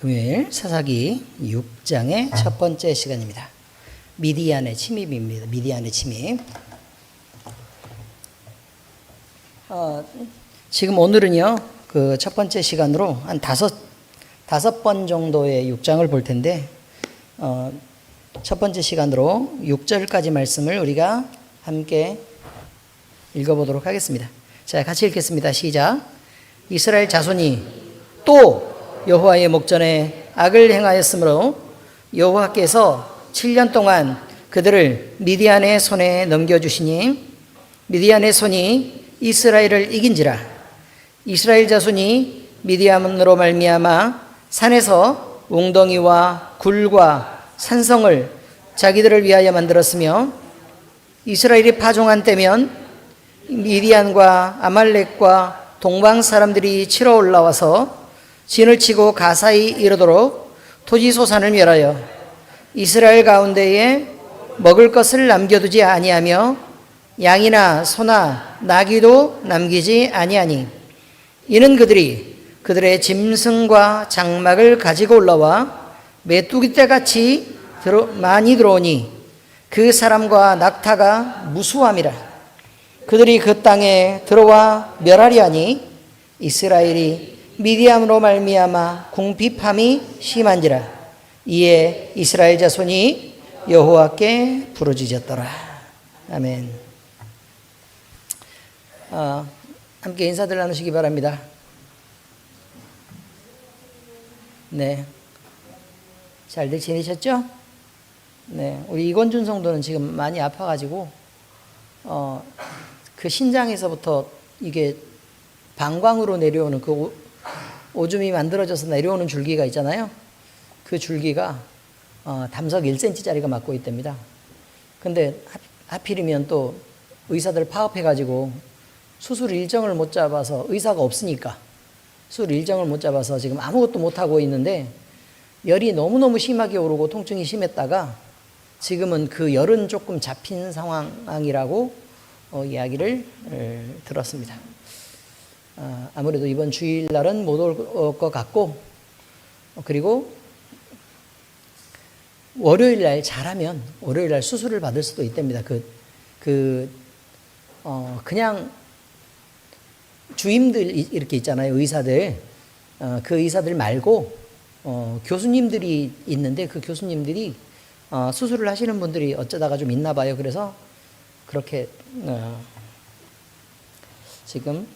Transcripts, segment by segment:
금요일 사사기 6장의 첫 번째 시간입니다. 미디안의 침입입니다. 미디안의 침입. 지금 오늘은요, 그 첫 번째 시간으로 한 다섯 번 정도의 6장을 볼 텐데, 첫 번째 시간으로 6절까지 말씀을 우리가 함께 읽어보도록 하겠습니다. 자, 같이 읽겠습니다. 시작. 이스라엘 자손이 또 여호와의 목전에 악을 행하였으므로 여호와께서 7년 동안 그들을 미디안의 손에 넘겨주시니 미디안의 손이 이스라엘을 이긴지라. 이스라엘 자손이 미디안으로 말미암아 산에서 웅덩이와 굴과 산성을 자기들을 위하여 만들었으며 이스라엘이 파종한 때면 미디안과 아말렉과 동방 사람들이 치러 올라와서 진을 치고 가사히 이르도록 토지소산을 멸하여 이스라엘 가운데에 먹을 것을 남겨두지 아니하며 양이나 소나 나귀도 남기지 아니하니 이는 그들의 짐승과 장막을 가지고 올라와 메뚜기 떼같이 많이 들어오니 그 사람과 낙타가 무수함이라. 그들이 그 땅에 들어와 멸하려 하니 이스라엘이 미디안으로 말미암아 궁핍함이 심한지라. 이에 이스라엘 자손이 여호와께 부르짖었더라. 아멘. 함께 인사들 나누시기 바랍니다. 네, 잘들 지내셨죠? 네, 우리 이건준 성도는 지금 많이 아파가지고 그 신장에서부터 이게 방광으로 내려오는 그 오줌이 만들어져서 내려오는 줄기가 있잖아요. 그 줄기가 담석 1cm짜리가 맞고 있답니다. 근데 하필이면 또 의사들 파업해가지고 수술 일정을 못 잡아서, 의사가 없으니까 수술 일정을 못 잡아서 지금 아무것도 못하고 있는데 열이 너무너무 심하게 오르고 통증이 심했다가 지금은 그 열은 조금 잡힌 상황이라고 이야기를 들었습니다. 아무래도 이번 주일날은 못 올 것 같고, 그리고 월요일날 잘하면 월요일날 수술을 받을 수도 있답니다. 그냥 주임들 이렇게 있잖아요. 의사들. 그 의사들 말고 교수님들이 있는데 그 교수님들이 수술을 하시는 분들이 어쩌다가 좀 있나 봐요. 그래서 그렇게 지금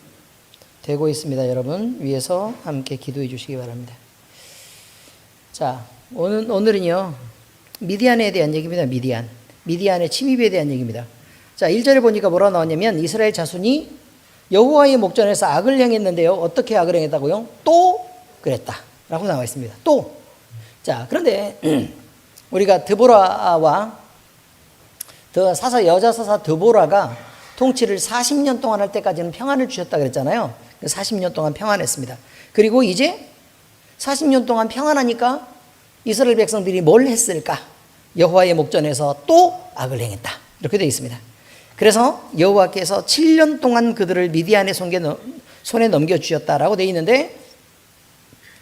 되고 있습니다. 여러분 위에서 함께 기도해 주시기 바랍니다. 자, 오늘은요 미디안에 대한 얘기입니다. 미디안의 침입에 대한 얘기입니다. 자, 1절에 보니까 뭐라 나왔냐면 이스라엘 자손이 여호와의 목전에서 악을 행했는데요. 어떻게 악을 행했다고요? 또 그랬다 라고 나와 있습니다. 또. 자, 그런데 우리가 드보라와 여자 사사 드보라가 통치를 40년 동안 할 때까지는 평안을 주셨다 그랬잖아요. 40년 동안 평안했습니다. 그리고 이제 40년 동안 평안하니까 이스라엘 백성들이 뭘 했을까? 여호와의 목전에서 또 악을 행했다. 이렇게 되어 있습니다. 그래서 여호와께서 7년 동안 그들을 미디안의 손에 넘겨주셨다라고 되어 있는데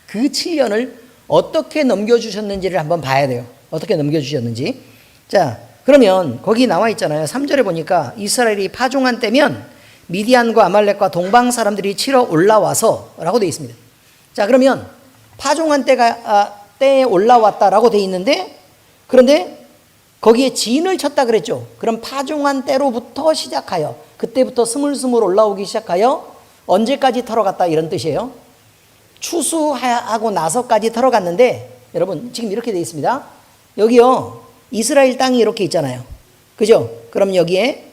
그 7년을 어떻게 넘겨주셨는지를 한번 봐야 돼요. 어떻게 넘겨주셨는지. 자, 그러면 거기 나와 있잖아요. 3절에 보니까 이스라엘이 파종한 때면 미디안과 아말렉과 동방 사람들이 치러 올라와서 라고 되어 있습니다. 자, 그러면 파종한 때에 올라왔다라고 되어 있는데, 그런데 거기에 진을 쳤다 그랬죠. 그럼 파종한 때로부터 시작하여 그때부터 스물스물 올라오기 시작하여 언제까지 털어갔다 이런 뜻이에요. 추수하고 나서까지 털어갔는데, 여러분 지금 이렇게 되어 있습니다. 여기요 이스라엘 땅이 이렇게 있잖아요. 그죠? 그럼 여기에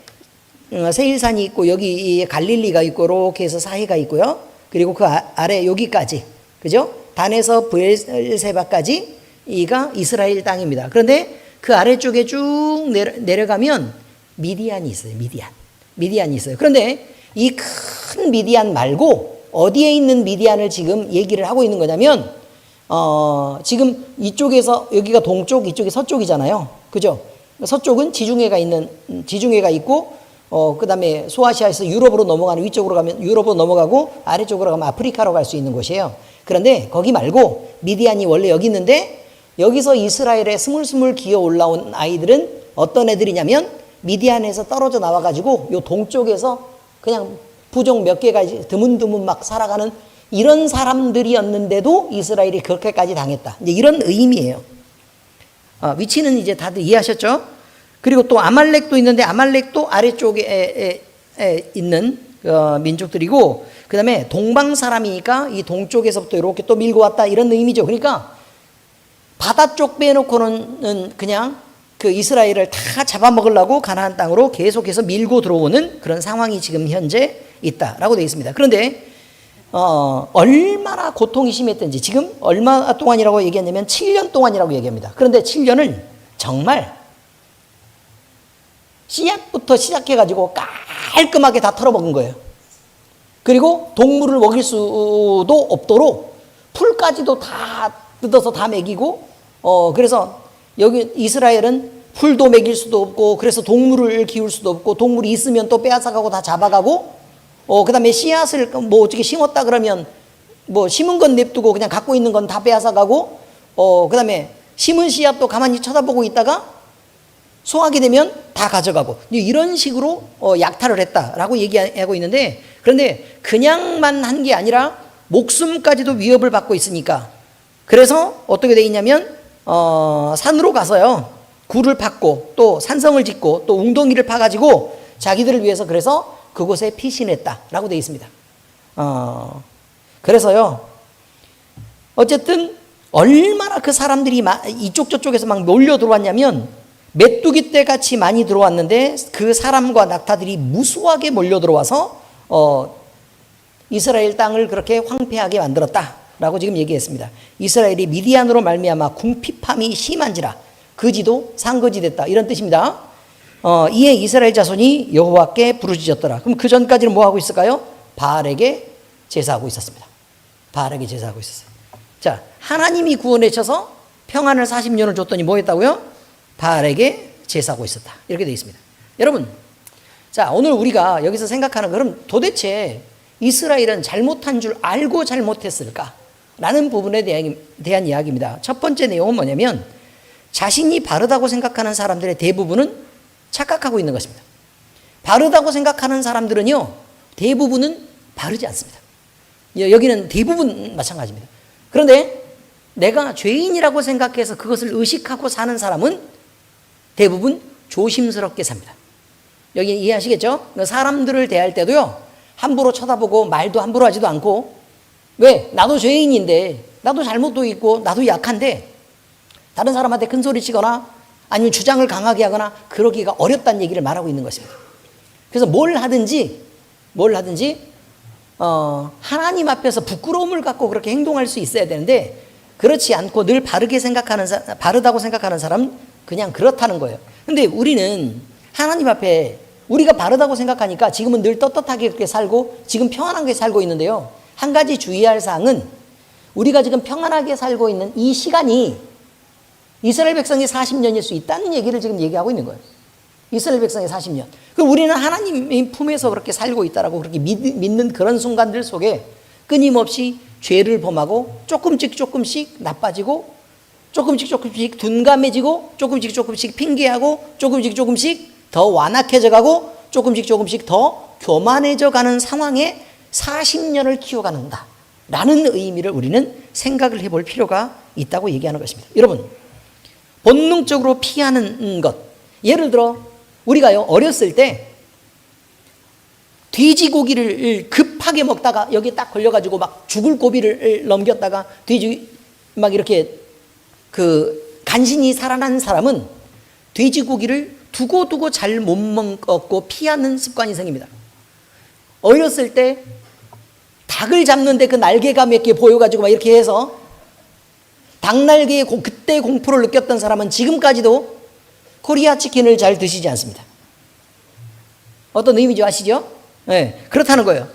세일산이 있고 여기 갈릴리가 있고 이렇게 해서 사해가 있고요. 그리고 그 아래 여기까지, 그죠? 단에서 브엘세바까지 이가 이스라엘 땅입니다. 그런데 그 아래쪽에 쭉 내려가면 미디안이 있어요. 미디안이 있어요. 그런데 이 큰 미디안 말고 어디에 있는 미디안을 지금 얘기를 하고 있는 거냐면 지금 이쪽에서 여기가 동쪽, 이쪽이 서쪽이잖아요. 그죠? 서쪽은 지중해가 있고 그 다음에 소아시아에서 유럽으로 넘어가는, 위쪽으로 가면 유럽으로 넘어가고 아래쪽으로 가면 아프리카로 갈 수 있는 곳이에요. 그런데 거기 말고 미디안이 원래 여기 있는데 여기서 이스라엘에 스물스물 기어 올라온 아이들은 어떤 애들이냐면 미디안에서 떨어져 나와가지고 요 동쪽에서 그냥 부족 몇 개가 드문드문 막 살아가는 이런 사람들이었는데도 이스라엘이 그렇게까지 당했다. 이제 이런 의미예요. 위치는 이제 다들 이해하셨죠? 그리고 또 아말렉도 있는데 아말렉도 아래쪽에 있는 민족들이고 그 다음에 동방 사람이니까 이 동쪽에서부터 이렇게 또 밀고 왔다 이런 의미죠. 그러니까 바다 쪽 빼놓고는 그냥 그 이스라엘을 다 잡아먹으려고 가나안 땅으로 계속해서 밀고 들어오는 그런 상황이 지금 현재 있다라고 되어 있습니다. 그런데 얼마나 고통이 심했던지 지금 얼마 동안이라고 얘기했냐면 7년 동안이라고 얘기합니다. 그런데 7년은 정말 씨앗부터 시작해가지고 깔끔하게 다 털어먹은 거예요. 그리고 동물을 먹일 수도 없도록 풀까지도 다 뜯어서 다 먹이고 그래서 여기 이스라엘은 풀도 먹일 수도 없고 그래서 동물을 키울 수도 없고 동물이 있으면 또 빼앗아가고 다 잡아가고 그 다음에 씨앗을 뭐 어떻게 심었다 그러면 뭐 심은 건 냅두고 그냥 갖고 있는 건 다 빼앗아가고 그 다음에 심은 씨앗도 가만히 쳐다보고 있다가 소화하게 되면 다 가져가고 이런 식으로 약탈을 했다라고 얘기하고 있는데 그런데 그냥만 한 게 아니라 목숨까지도 위협을 받고 있으니까 그래서 어떻게 돼 있냐면 산으로 가서요 굴을 팠고 또 산성을 짓고 또 웅덩이를 파가지고 자기들을 위해서 그래서 그곳에 피신했다라고 되어 있습니다. 그래서요 어쨌든 얼마나 그 사람들이 이쪽 저쪽에서 막 몰려 들어왔냐면 메뚜기 떼 같이 많이 들어왔는데 그 사람과 낙타들이 무수하게 몰려 들어와서 이스라엘 땅을 그렇게 황폐하게 만들었다라고 지금 얘기했습니다. 이스라엘이 미디안으로 말미암아 궁핍함이 심한지라 거지도 상거지 됐다 이런 뜻입니다. 이에 이스라엘 자손이 여호와께 부르짖었더라. 그럼 그 전까지는 뭐 하고 있을까요? 바알에게 제사하고 있었습니다. 바알에게 제사하고 있었어요. 자, 하나님이 구원해 쳐서 평안을 40년을 줬더니 뭐 했다고요? 바알에게 제사하고 있었다. 이렇게 되어 있습니다. 여러분, 자, 오늘 우리가 여기서 생각하는 그럼 도대체 이스라엘은 잘못한 줄 알고 잘못했을까? 라는 부분에 대한 이야기입니다. 첫 번째 내용은 뭐냐면 자신이 바르다고 생각하는 사람들의 대부분은 착각하고 있는 것입니다. 바르다고 생각하는 사람들은요, 대부분은 바르지 않습니다. 여기는 대부분 마찬가지입니다. 그런데 내가 죄인이라고 생각해서 그것을 의식하고 사는 사람은 대부분 조심스럽게 삽니다. 여기 이해하시겠죠? 사람들을 대할 때도요, 함부로 쳐다보고 말도 함부로 하지도 않고 왜? 나도 죄인인데 나도 잘못도 있고 나도 약한데 다른 사람한테 큰 소리 치거나 아니면 주장을 강하게 하거나 그러기가 어렵다는 얘기를 말하고 있는 것입니다. 그래서 뭘 하든지 하나님 앞에서 부끄러움을 갖고 그렇게 행동할 수 있어야 되는데 그렇지 않고 늘 바르다고 생각하는 사람은 그냥 그렇다는 거예요. 근데 우리는 하나님 앞에 우리가 바르다고 생각하니까 지금은 늘 떳떳하게 그렇게 살고 지금 평안하게 살고 있는데요. 한 가지 주의할 사항은 우리가 지금 평안하게 살고 있는 이 시간이 이스라엘 백성이 40년일 수 있다는 얘기를 지금 얘기하고 있는 거예요. 이스라엘 백성이 40년. 그럼 우리는 하나님의 품에서 그렇게 살고 있다라고 그렇게 믿는 그런 순간들 속에 끊임없이 죄를 범하고 조금씩 나빠지고 조금씩 둔감해지고 조금씩 핑계하고 조금씩 더 완악해져 가고 조금씩 더 교만해져 가는 상황에 40년을 키워가는다 라는 의미를 우리는 생각을 해볼 필요가 있다고 얘기하는 것입니다. 여러분, 본능적으로 피하는 것, 예를 들어 우리가요 어렸을 때 돼지고기를 급하게 먹다가 여기 딱 걸려가지고 막 죽을 고비를 넘겼다가 돼지 막 이렇게 간신히 살아난 사람은 돼지고기를 두고 잘 못 먹고 피하는 습관이 생깁니다. 어렸을 때 닭을 잡는데 그 날개가 몇 개 보여가지고 막 이렇게 해서 닭날개에 그때 공포를 느꼈던 사람은 지금까지도 코리아 치킨을 잘 드시지 않습니다. 어떤 의미인지 아시죠? 네, 그렇다는 거예요.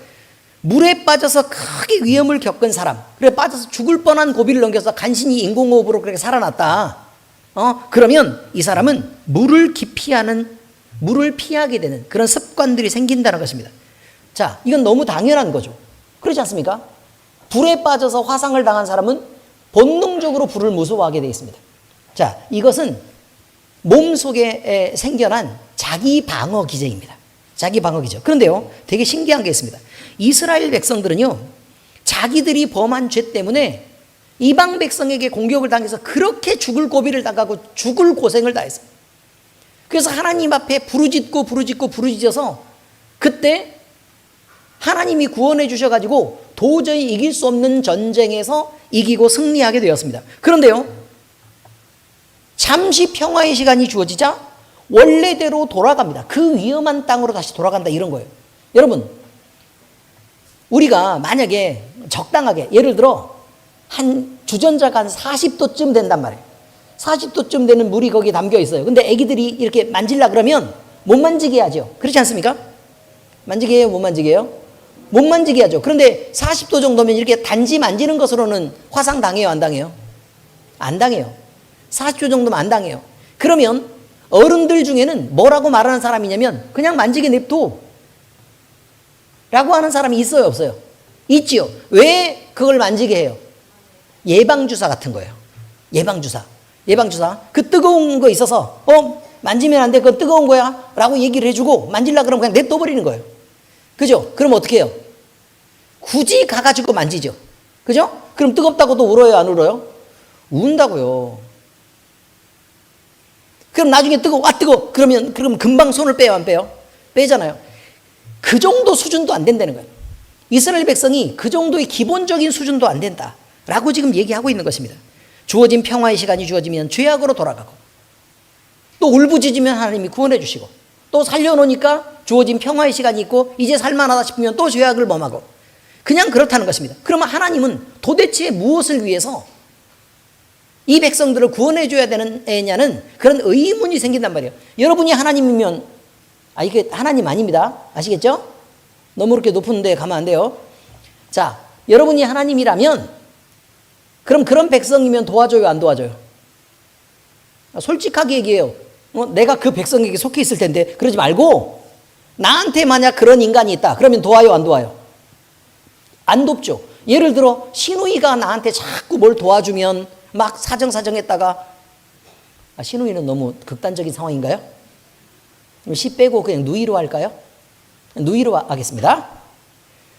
물에 빠져서 크게 위험을 겪은 사람, 그래 빠져서 죽을 뻔한 고비를 넘겨서 간신히 인공호흡으로 그렇게 살아났다. 그러면 이 사람은 물을 피하게 되는 그런 습관들이 생긴다는 것입니다. 자, 이건 너무 당연한 거죠. 그렇지 않습니까? 불에 빠져서 화상을 당한 사람은 본능적으로 불을 무서워하게 되어 있습니다. 자, 이것은 몸속에 생겨난 자기 방어 기제입니다. 자기 방어 기제. 그런데요, 되게 신기한 게 있습니다. 이스라엘 백성들은요, 자기들이 범한 죄 때문에 이방 백성에게 공격을 당해서 그렇게 죽을 고비를 당하고 죽을 고생을 다했어요. 그래서 하나님 앞에 부르짖어서 그때 하나님이 구원해 주셔가지고 도저히 이길 수 없는 전쟁에서 이기고 승리하게 되었습니다. 그런데요, 잠시 평화의 시간이 주어지자 원래대로 돌아갑니다. 그 위험한 땅으로 다시 돌아간다, 이런 거예요. 여러분, 우리가 만약에 적당하게, 예를 들어 한 주전자가 한 40도쯤 된단 말이에요. 40도쯤 되는 물이 거기에 담겨 있어요. 근데 애기들이 이렇게 만질라 그러면 못 만지게 하죠. 그렇지 않습니까? 만지게 해요, 못 만지게 해요? 못 만지게 하죠. 그런데 40도 정도면 이렇게 단지 만지는 것으로는 화상 당해요, 안 당해요? 안 당해요. 40도 정도면 안 당해요. 그러면 어른들 중에는 뭐라고 말하는 사람이냐면 그냥 만지게 냅둬 라고 하는 사람이 있어요, 없어요? 있지요. 왜 그걸 만지게 해요? 예방주사 같은 거예요. 예방주사. 그 뜨거운 거 있어서 만지면 안 돼, 그거 뜨거운 거야 라고 얘기를 해주고 만질라 그러면 그냥 냅둬버리는 거예요. 그죠? 그럼 어떻게 해요? 굳이 가가지고 만지죠. 그죠? 그럼 뜨겁다고도 울어요, 안 울어요? 운다고요. 그럼 나중에 뜨거워, 그럼 금방 손을 빼요, 안 빼요? 빼잖아요. 그 정도 수준도 안 된다는 거예요. 이스라엘 백성이 그 정도의 기본적인 수준도 안 된다라고 지금 얘기하고 있는 것입니다. 주어진 평화의 시간이 주어지면 죄악으로 돌아가고, 또 울부짖으면 하나님이 구원해 주시고, 또 살려놓으니까 주어진 평화의 시간이 있고 이제 살만하다 싶으면 또 죄악을 범하고, 그냥 그렇다는 것입니다. 그러면 하나님은 도대체 무엇을 위해서 이 백성들을 구원해 줘야 되느냐는 그런 의문이 생긴단 말이에요. 여러분이 하나님이면, 이게 하나님 아닙니다. 아시겠죠? 너무 그렇게 높은 데 가면 안 돼요. 자, 여러분이 하나님이라면 그럼 그런 백성이면 도와줘요, 안 도와줘요? 솔직하게 얘기해요. 내가 그 백성에게 속해 있을 텐데 그러지 말고 나한테 만약 그런 인간이 있다 그러면 도와요, 안 도와요? 안 돕죠. 예를 들어 시누이가 나한테 자꾸 뭘 도와주면 막 사정했다가, 시누이는 너무 극단적인 상황인가요? 시 빼고 그냥 누이로 할까요? 누이로 하겠습니다.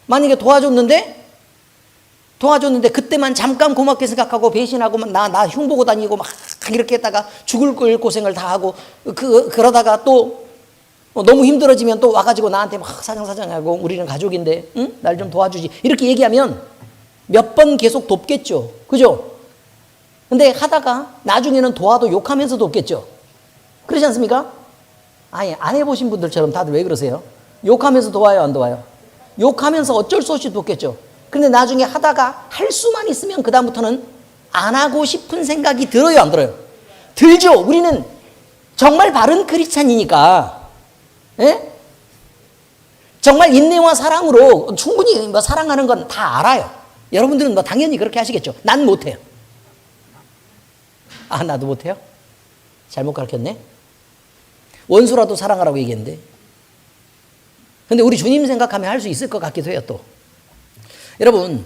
만약에 도와줬는데 그때만 잠깐 고맙게 생각하고 배신하고 나 흉보고 다니고 막 이렇게 했다가 죽을 고생을 다 하고 그러다가 또 너무 힘들어지면 또 와가지고 나한테 막 사정하고 우리는 가족인데 응? 날 좀 도와주지 이렇게 얘기하면 몇 번 계속 돕겠죠. 그죠? 근데 하다가 나중에는 도와도 욕하면서 돕겠죠. 그렇지 않습니까? 안 해보신 분들처럼 다들 왜 그러세요? 욕하면서 도와요, 안 도와요? 욕하면서 어쩔 수 없이 돕겠죠. 근데 나중에 하다가 할 수만 있으면 그다음부터는 안 하고 싶은 생각이 들어요, 안 들어요? 들죠. 우리는 정말 바른 크리스찬이니까, 예? 정말 인내와 사랑으로 충분히 사랑하는 건 다 알아요. 여러분들은 당연히 그렇게 하시겠죠. 난 못해요. 나도 못해요? 잘못 가르쳤네? 원수라도 사랑하라고 얘기했는데. 근데 우리 주님 생각하면 할 수 있을 것 같기도 해요, 또. 여러분,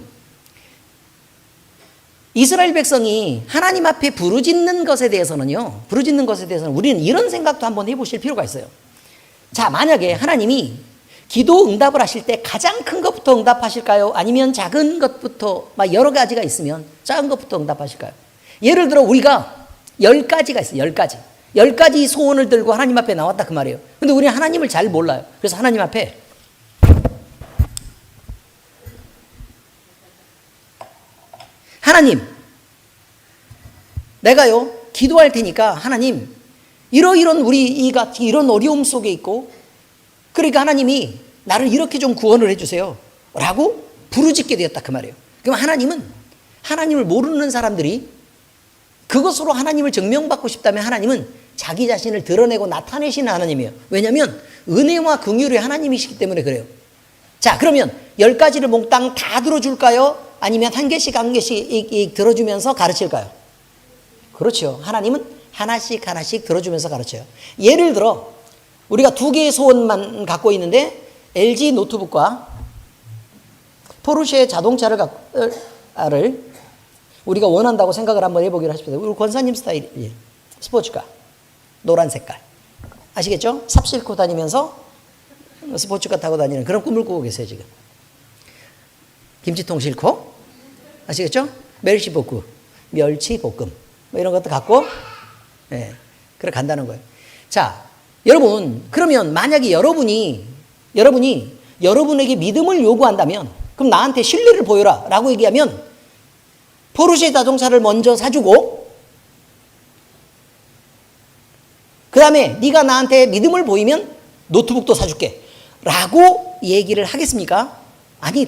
이스라엘 백성이 하나님 앞에 부르짖는 것에 대해서는 우리는 이런 생각도 한번 해보실 필요가 있어요. 자, 만약에 하나님이 기도 응답을 하실 때 가장 큰 것부터 응답하실까요? 아니면 작은 것부터, 여러 가지가 있으면 작은 것부터 응답하실까요? 예를 들어 우리가 10가지가 있어요. 10가지. 10가지 소원을 들고 하나님 앞에 나왔다 그 말이에요. 근데 우리는 하나님을 잘 몰라요. 그래서 하나님 앞에 하나님, 내가요 기도할 테니까 하나님 이런 우리가 이런 어려움 속에 있고, 그러니까 하나님이 나를 이렇게 좀 구원을 해주세요 라고 부르짖게 되었다 그 말이에요. 그럼 하나님을 모르는 사람들이 그것으로 하나님을 증명받고 싶다면 하나님은 자기 자신을 드러내고 나타내시는 하나님이에요. 왜냐하면 은혜와 긍휼의 하나님이시기 때문에 그래요. 자, 그러면 10가지를 몽땅 다 들어줄까요? 아니면 한 개씩 들어주면서 가르칠까요? 그렇죠. 하나님은 하나씩 들어주면서 가르쳐요. 예를 들어 우리가 2개의 소원만 갖고 있는데 LG 노트북과 포르쉐 자동차를 우리가 원한다고 생각을 한번 해보기로 하십시오. 우리 권사님 스타일이에요. 스포츠카. 노란 색깔. 아시겠죠? 삽 싣고 다니면서 스포츠카 타고 다니는 그런 꿈을 꾸고 계세요, 지금. 김치통 싣고. 아시겠죠? 멸치볶음, 멸치볶음. 뭐 이런 것도 갖고, 예. 그래 간다는 거예요. 자, 여러분, 그러면 만약에 여러분이 여러분에게 믿음을 요구한다면, 그럼 나한테 신뢰를 보여라 라고 얘기하면, 포르쉐 자동차를 먼저 사주고, 그 다음에 네가 나한테 믿음을 보이면 노트북도 사줄게 라고 얘기를 하겠습니까? 아니,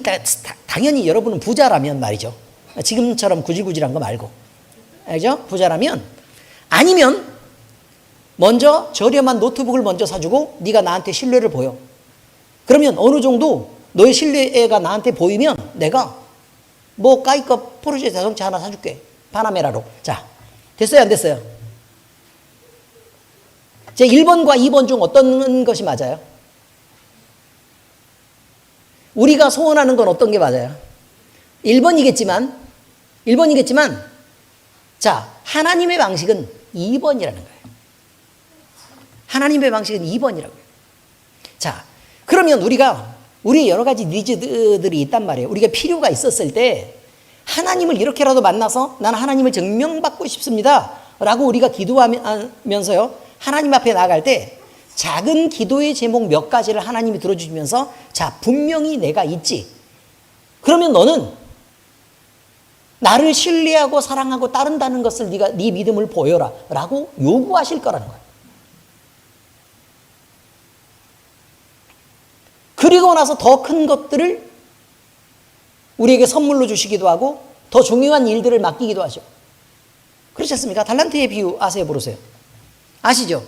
당연히 여러분은 부자라면 말이죠. 지금처럼 구질구질한 거 말고. 알죠? 부자라면. 아니면 먼저 저렴한 노트북을 먼저 사주고 네가 나한테 신뢰를 보여. 그러면 어느 정도 너의 신뢰가 나한테 보이면 내가 뭐 까이컵 포르쉐 자동차 하나 사줄게. 파나메라로. 자, 됐어요? 안 됐어요? 제 1번과 2번 중 어떤 것이 맞아요? 우리가 소원하는 건 어떤 게 맞아요? 1번이겠지만, 자, 하나님의 방식은 2번이라는 거예요. 하나님의 방식은 2번이라고요. 자, 그러면 우리의 여러 가지 니즈들이 있단 말이에요. 우리가 필요가 있었을 때 하나님을 이렇게라도 만나서 나는 하나님을 증명받고 싶습니다 라고 우리가 기도하면서요, 하나님 앞에 나아갈 때 작은 기도의 제목 몇 가지를 하나님이 들어주시면서 자, 분명히 내가 있지. 그러면 너는 나를 신뢰하고 사랑하고 따른다는 것을 네 믿음을 보여라 라고 요구하실 거라는 거예요. 그리고 나서 더 큰 것들을 우리에게 선물로 주시기도 하고 더 중요한 일들을 맡기기도 하죠. 그렇지 않습니까? 달란트의 비유 아세요? 모르세요? 아시죠?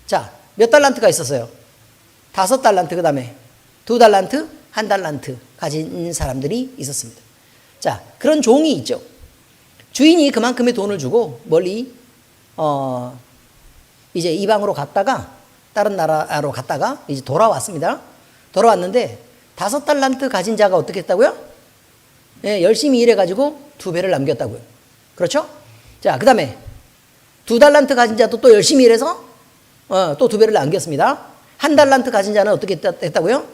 자, 몇 달란트가 있었어요? 5달란트, 그 다음에 2달란트, 1달란트 가진 사람들이 있었습니다. 자, 그런 종이 있죠. 주인이 그만큼의 돈을 주고 멀리 이제 이방으로 갔다가 다른 나라로 갔다가 이제 돌아왔습니다. 돌아왔는데 5달란트 가진 자가 어떻게 했다고요? 예, 열심히 일해가지고 2배를 남겼다고요. 그렇죠? 자, 그 다음에 2달란트 가진 자도 또 열심히 일해서 또 2배를 남겼습니다. 1달란트 가진 자는 어떻게 했다고요?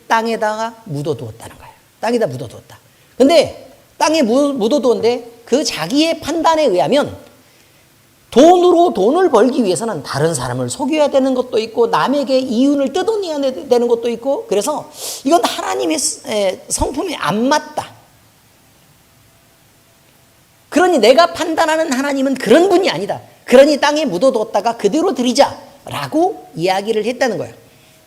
땅에다가 묻어두었다는 거예요. 땅에다 묻어두었다. 근데 땅에 묻어두었는데 그 자기의 판단에 의하면 돈으로 돈을 벌기 위해서는 다른 사람을 속여야 되는 것도 있고 남에게 이윤을 뜯어내야 되는 것도 있고, 그래서 이건 하나님의 성품에 안 맞다. 그러니 내가 판단하는 하나님은 그런 분이 아니다. 그러니 땅에 묻어두었다가 그대로 드리자라고 이야기를 했다는 거예요.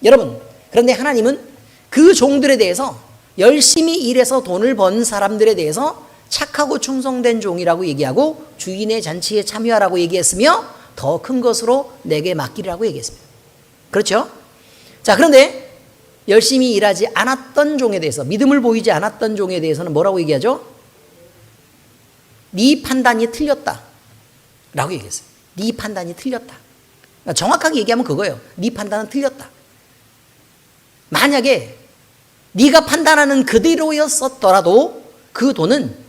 여러분, 그런데 하나님은 그 종들에 대해서 열심히 일해서 돈을 번 사람들에 대해서 착하고 충성된 종이라고 얘기하고 주인의 잔치에 참여하라고 얘기했으며 더 큰 것으로 내게 맡기라고 얘기했습니다. 그렇죠? 자, 그런데 열심히 일하지 않았던 종에 대해서, 믿음을 보이지 않았던 종에 대해서는 뭐라고 얘기하죠? 네 판단이 틀렸다 라고 얘기했어요. 네 판단이 틀렸다. 그러니까 정확하게 얘기하면 그거예요. 네 판단은 틀렸다. 만약에 네가 판단하는 그대로였었더라도 그 돈은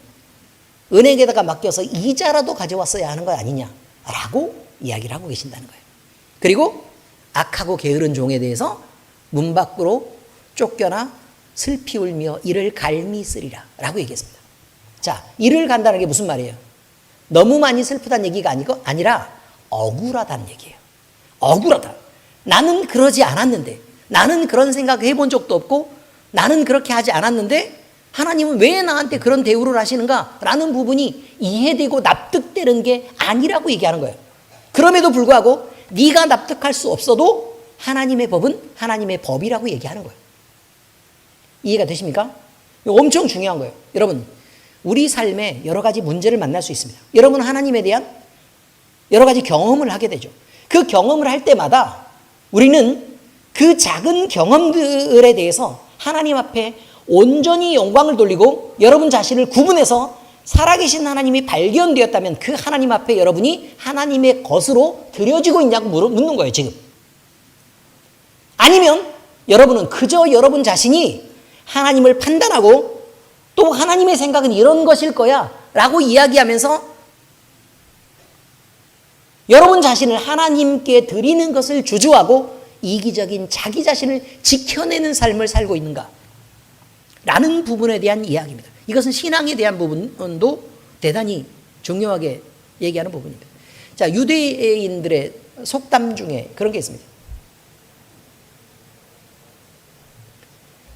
은행에다가 맡겨서 이자라도 가져왔어야 하는 거 아니냐라고 이야기를 하고 계신다는 거예요. 그리고 악하고 게으른 종에 대해서 문 밖으로 쫓겨나 슬피 울며 이를 갈미 쓰리라 라고 얘기했습니다. 자, 이를 간다는 게 무슨 말이에요? 너무 많이 슬프다는 얘기가 아니라 억울하다는 얘기예요. 억울하다. 나는 그러지 않았는데, 나는 그런 생각 해본 적도 없고, 나는 그렇게 하지 않았는데 하나님은 왜 나한테 그런 대우를 하시는가? 라는 부분이 이해되고 납득되는 게 아니라고 얘기하는 거예요. 그럼에도 불구하고 네가 납득할 수 없어도 하나님의 법은 하나님의 법이라고 얘기하는 거예요. 이해가 되십니까? 엄청 중요한 거예요. 여러분, 우리 삶에 여러 가지 문제를 만날 수 있습니다. 여러분, 하나님에 대한 여러 가지 경험을 하게 되죠. 그 경험을 할 때마다 우리는 그 작은 경험들에 대해서 하나님 앞에 온전히 영광을 돌리고 여러분 자신을 구분해서 살아계신 하나님이 발견되었다면 그 하나님 앞에 여러분이 하나님의 것으로 드려지고 있냐고 묻는 거예요, 지금. 아니면 여러분은 그저 여러분 자신이 하나님을 판단하고 또 하나님의 생각은 이런 것일 거야 라고 이야기하면서 여러분 자신을 하나님께 드리는 것을 주저하고 이기적인 자기 자신을 지켜내는 삶을 살고 있는가 라는 부분에 대한 이야기입니다. 이것은 신앙에 대한 부분도 대단히 중요하게 얘기하는 부분입니다. 자, 유대인들의 속담 중에 그런 게 있습니다.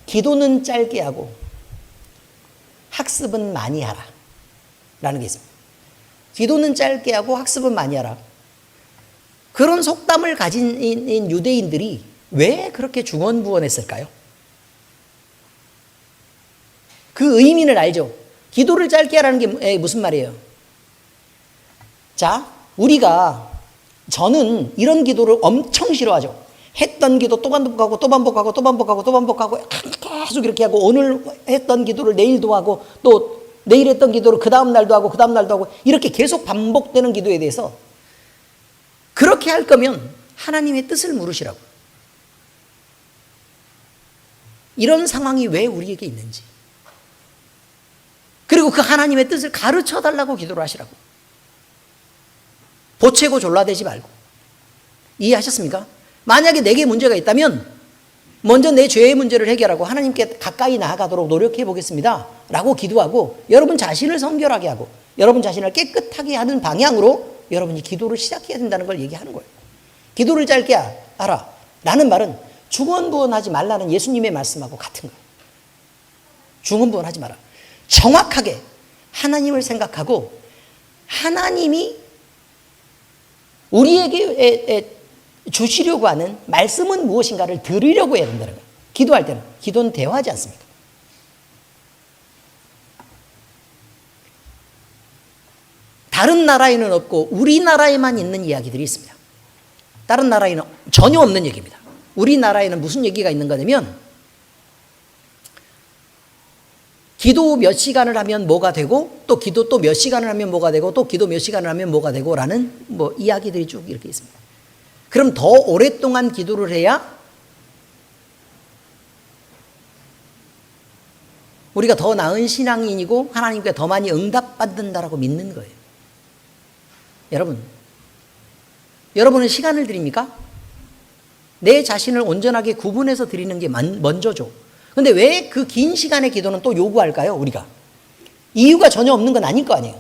기도는 짧게 하고 학습은 많이 하라 라는 게 있습니다. 기도는 짧게 하고 학습은 많이 하라. 그런 속담을 가진 유대인들이 왜 그렇게 중언부언했을까요? 그 의미는 알죠? 기도를 짧게 하라는 게 무슨 말이에요? 자, 저는 이런 기도를 엄청 싫어하죠. 했던 기도 또 반복하고 또 반복하고 또 반복하고 또 반복하고 계속 이렇게 하고 오늘 했던 기도를 내일도 하고 또 내일 했던 기도를 그 다음 날도 하고 그 다음 날도 하고 이렇게 계속 반복되는 기도에 대해서 그렇게 할 거면 하나님의 뜻을 물으시라고. 이런 상황이 왜 우리에게 있는지. 그리고 그 하나님의 뜻을 가르쳐 달라고 기도를 하시라고. 보채고 졸라대지 말고. 이해하셨습니까? 만약에 내게 문제가 있다면 먼저 내 죄의 문제를 해결하고 하나님께 가까이 나아가도록 노력해 보겠습니다 라고 기도하고 여러분 자신을 성결하게 하고 여러분 자신을 깨끗하게 하는 방향으로 여러분이 기도를 시작해야 된다는 걸 얘기하는 거예요. 기도를 짧게 하라 라는 말은 중언부언하지 말라는 예수님의 말씀하고 같은 거예요. 중언부언하지 마라. 정확하게 하나님을 생각하고 하나님이 우리에게 주시려고 하는 말씀은 무엇인가를 들으려고 해야 된다는 거예요. 기도할 때는. 기도는 대화하지 않습니다. 다른 나라에는 없고 우리나라에만 있는 이야기들이 있습니다. 다른 나라에는 전혀 없는 얘기입니다. 우리나라에는 무슨 얘기가 있는 거냐면 기도 몇 시간을 하면 뭐가 되고 또 기도 또 몇 시간을 하면 뭐가 되고 또 기도 몇 시간을 하면 뭐가 되고 라는 이야기들이 쭉 이렇게 있습니다. 그럼 더 오랫동안 기도를 해야 우리가 더 나은 신앙인이고 하나님께 더 많이 응답받는다라고 믿는 거예요. 여러분은 시간을 드립니까? 내 자신을 온전하게 구분해서 드리는 게 먼저죠. 근데 왜 그 긴 시간의 기도는 또 요구할까요, 우리가? 이유가 전혀 없는 건 아닐 거 아니에요.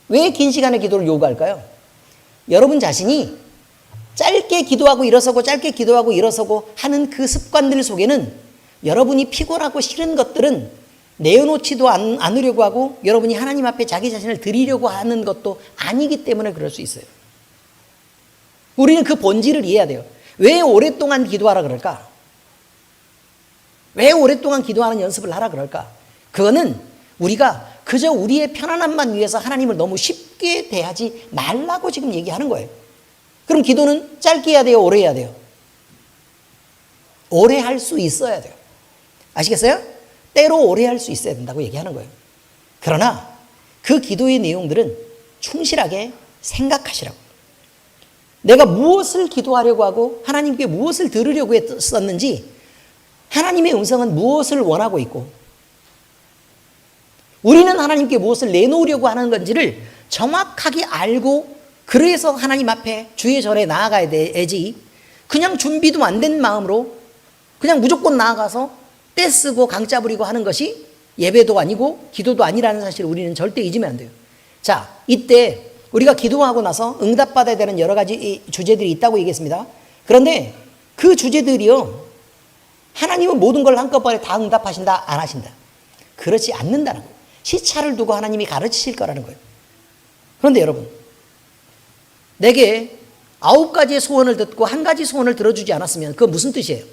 왜 긴 시간의 기도를 요구할까요? 여러분 자신이 짧게 기도하고 일어서고 짧게 기도하고 일어서고 하는 그 습관들 속에는 여러분이 피곤하고 싫은 것들은 내어놓지도 않으려고 하고 여러분이 하나님 앞에 자기 자신을 드리려고 하는 것도 아니기 때문에 그럴 수 있어요. 우리는 그 본질을 이해해야 돼요. 왜 오랫동안 기도하라 그럴까? 왜 오랫동안 기도하는 연습을 하라 그럴까? 그거는 우리가 그저 우리의 편안함만 위해서 하나님을 너무 쉽게 대하지 말라고 지금 얘기하는 거예요. 그럼 기도는 짧게 해야 돼요? 오래 해야 돼요? 오래 할 수 있어야 돼요. 아시겠어요? 때로 오래 할 수 있어야 된다고 얘기하는 거예요. 그러나 그 기도의 내용들은 충실하게 생각하시라고. 내가 무엇을 기도하려고 하고 하나님께 무엇을 들으려고 했었는지 하나님의 음성은 무엇을 원하고 있고 우리는 하나님께 무엇을 내놓으려고 하는 건지를 정확하게 알고 그래서 하나님 앞에 주의 전에 나아가야 되지 그냥 준비도 안 된 마음으로 그냥 무조건 나아가서 떼쓰고 강짜 부리고 하는 것이 예배도 아니고 기도도 아니라는 사실을 우리는 절대 잊으면 안 돼요. 자, 이때 우리가 기도하고 나서 응답받아야 되는 여러 가지 주제들이 있다고 얘기했습니다. 그런데 그 주제들이요, 하나님은 모든 걸 한꺼번에 다 응답하신다, 안 하신다. 그렇지 않는다는 거예요. 시차를 두고 하나님이 가르치실 거라는 거예요. 그런데 여러분, 내게 9가지의 소원을 듣고 1가지 소원을 들어주지 않았으면 그건 무슨 뜻이에요?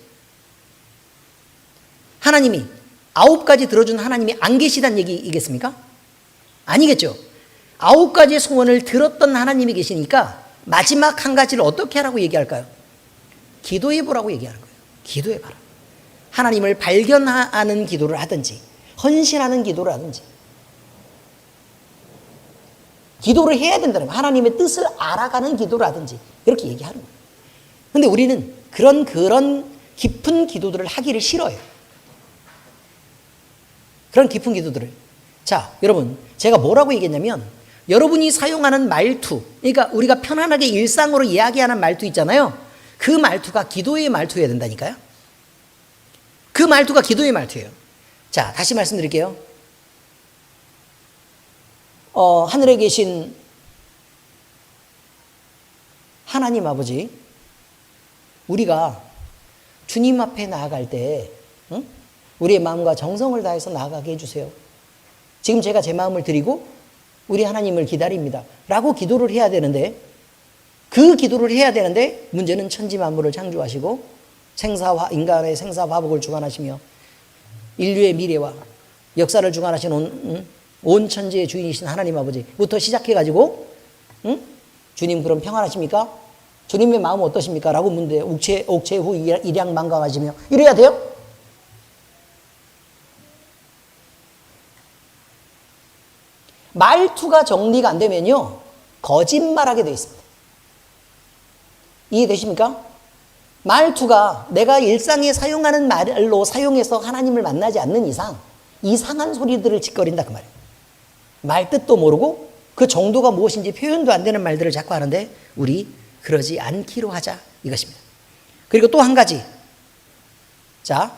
하나님이 9가지 들어준 하나님이 안 계시다는 얘기이겠습니까? 아니겠죠. 9가지의 소원을 들었던 하나님이 계시니까 마지막 1가지를 어떻게 하라고 얘기할까요? 기도해보라고 얘기하는 거예요. 기도해봐라. 하나님을 발견하는 기도를 하든지 헌신하는 기도를 하든지 기도를 해야 된다는 거예요. 하나님의 뜻을 알아가는 기도를 하든지 이렇게 얘기하는 거예요. 그런데 우리는 그런 깊은 기도들을 하기를 싫어해요. 그런 깊은 기도들을. 자, 여러분, 제가 뭐라고 얘기했냐면 여러분이 사용하는 말투, 그러니까 우리가 편안하게 일상으로 이야기하는 말투 있잖아요. 그 말투가 기도의 말투여야 된다니까요. 그 말투가 기도의 말투예요. 자, 다시 말씀드릴게요. 하늘에 계신 하나님 아버지, 우리가 주님 앞에 나아갈 때 우리의 마음과 정성을 다해서 나아가게 해주세요. 지금 제가 제 마음을 드리고 우리 하나님을 기다립니다 라고 기도를 해야 되는데, 그 기도를 해야 되는데 문제는 천지 만물을 창조하시고 인간의 생사화복을 주관하시며 인류의 미래와 역사를 주관하신 온 천지의 주인이신 하나님 아버지부터 시작해가지고 주님 그럼 평안하십니까? 주님의 마음은 어떠십니까? 라고 묻는데 옥체후 일양만강하시며 이래야 돼요? 말투가 정리가 안 되면요 거짓말하게 돼 있습니다. 이해되십니까? 말투가 내가 일상에 사용하는 말로 사용해서 하나님을 만나지 않는 이상 이상한 소리들을 짓거린다 그 말이에요. 말 뜻도 모르고 그 정도가 무엇인지 표현도 안 되는 말들을 자꾸 하는데 우리 그러지 않기로 하자 이것입니다. 그리고 또 한 가지, 자,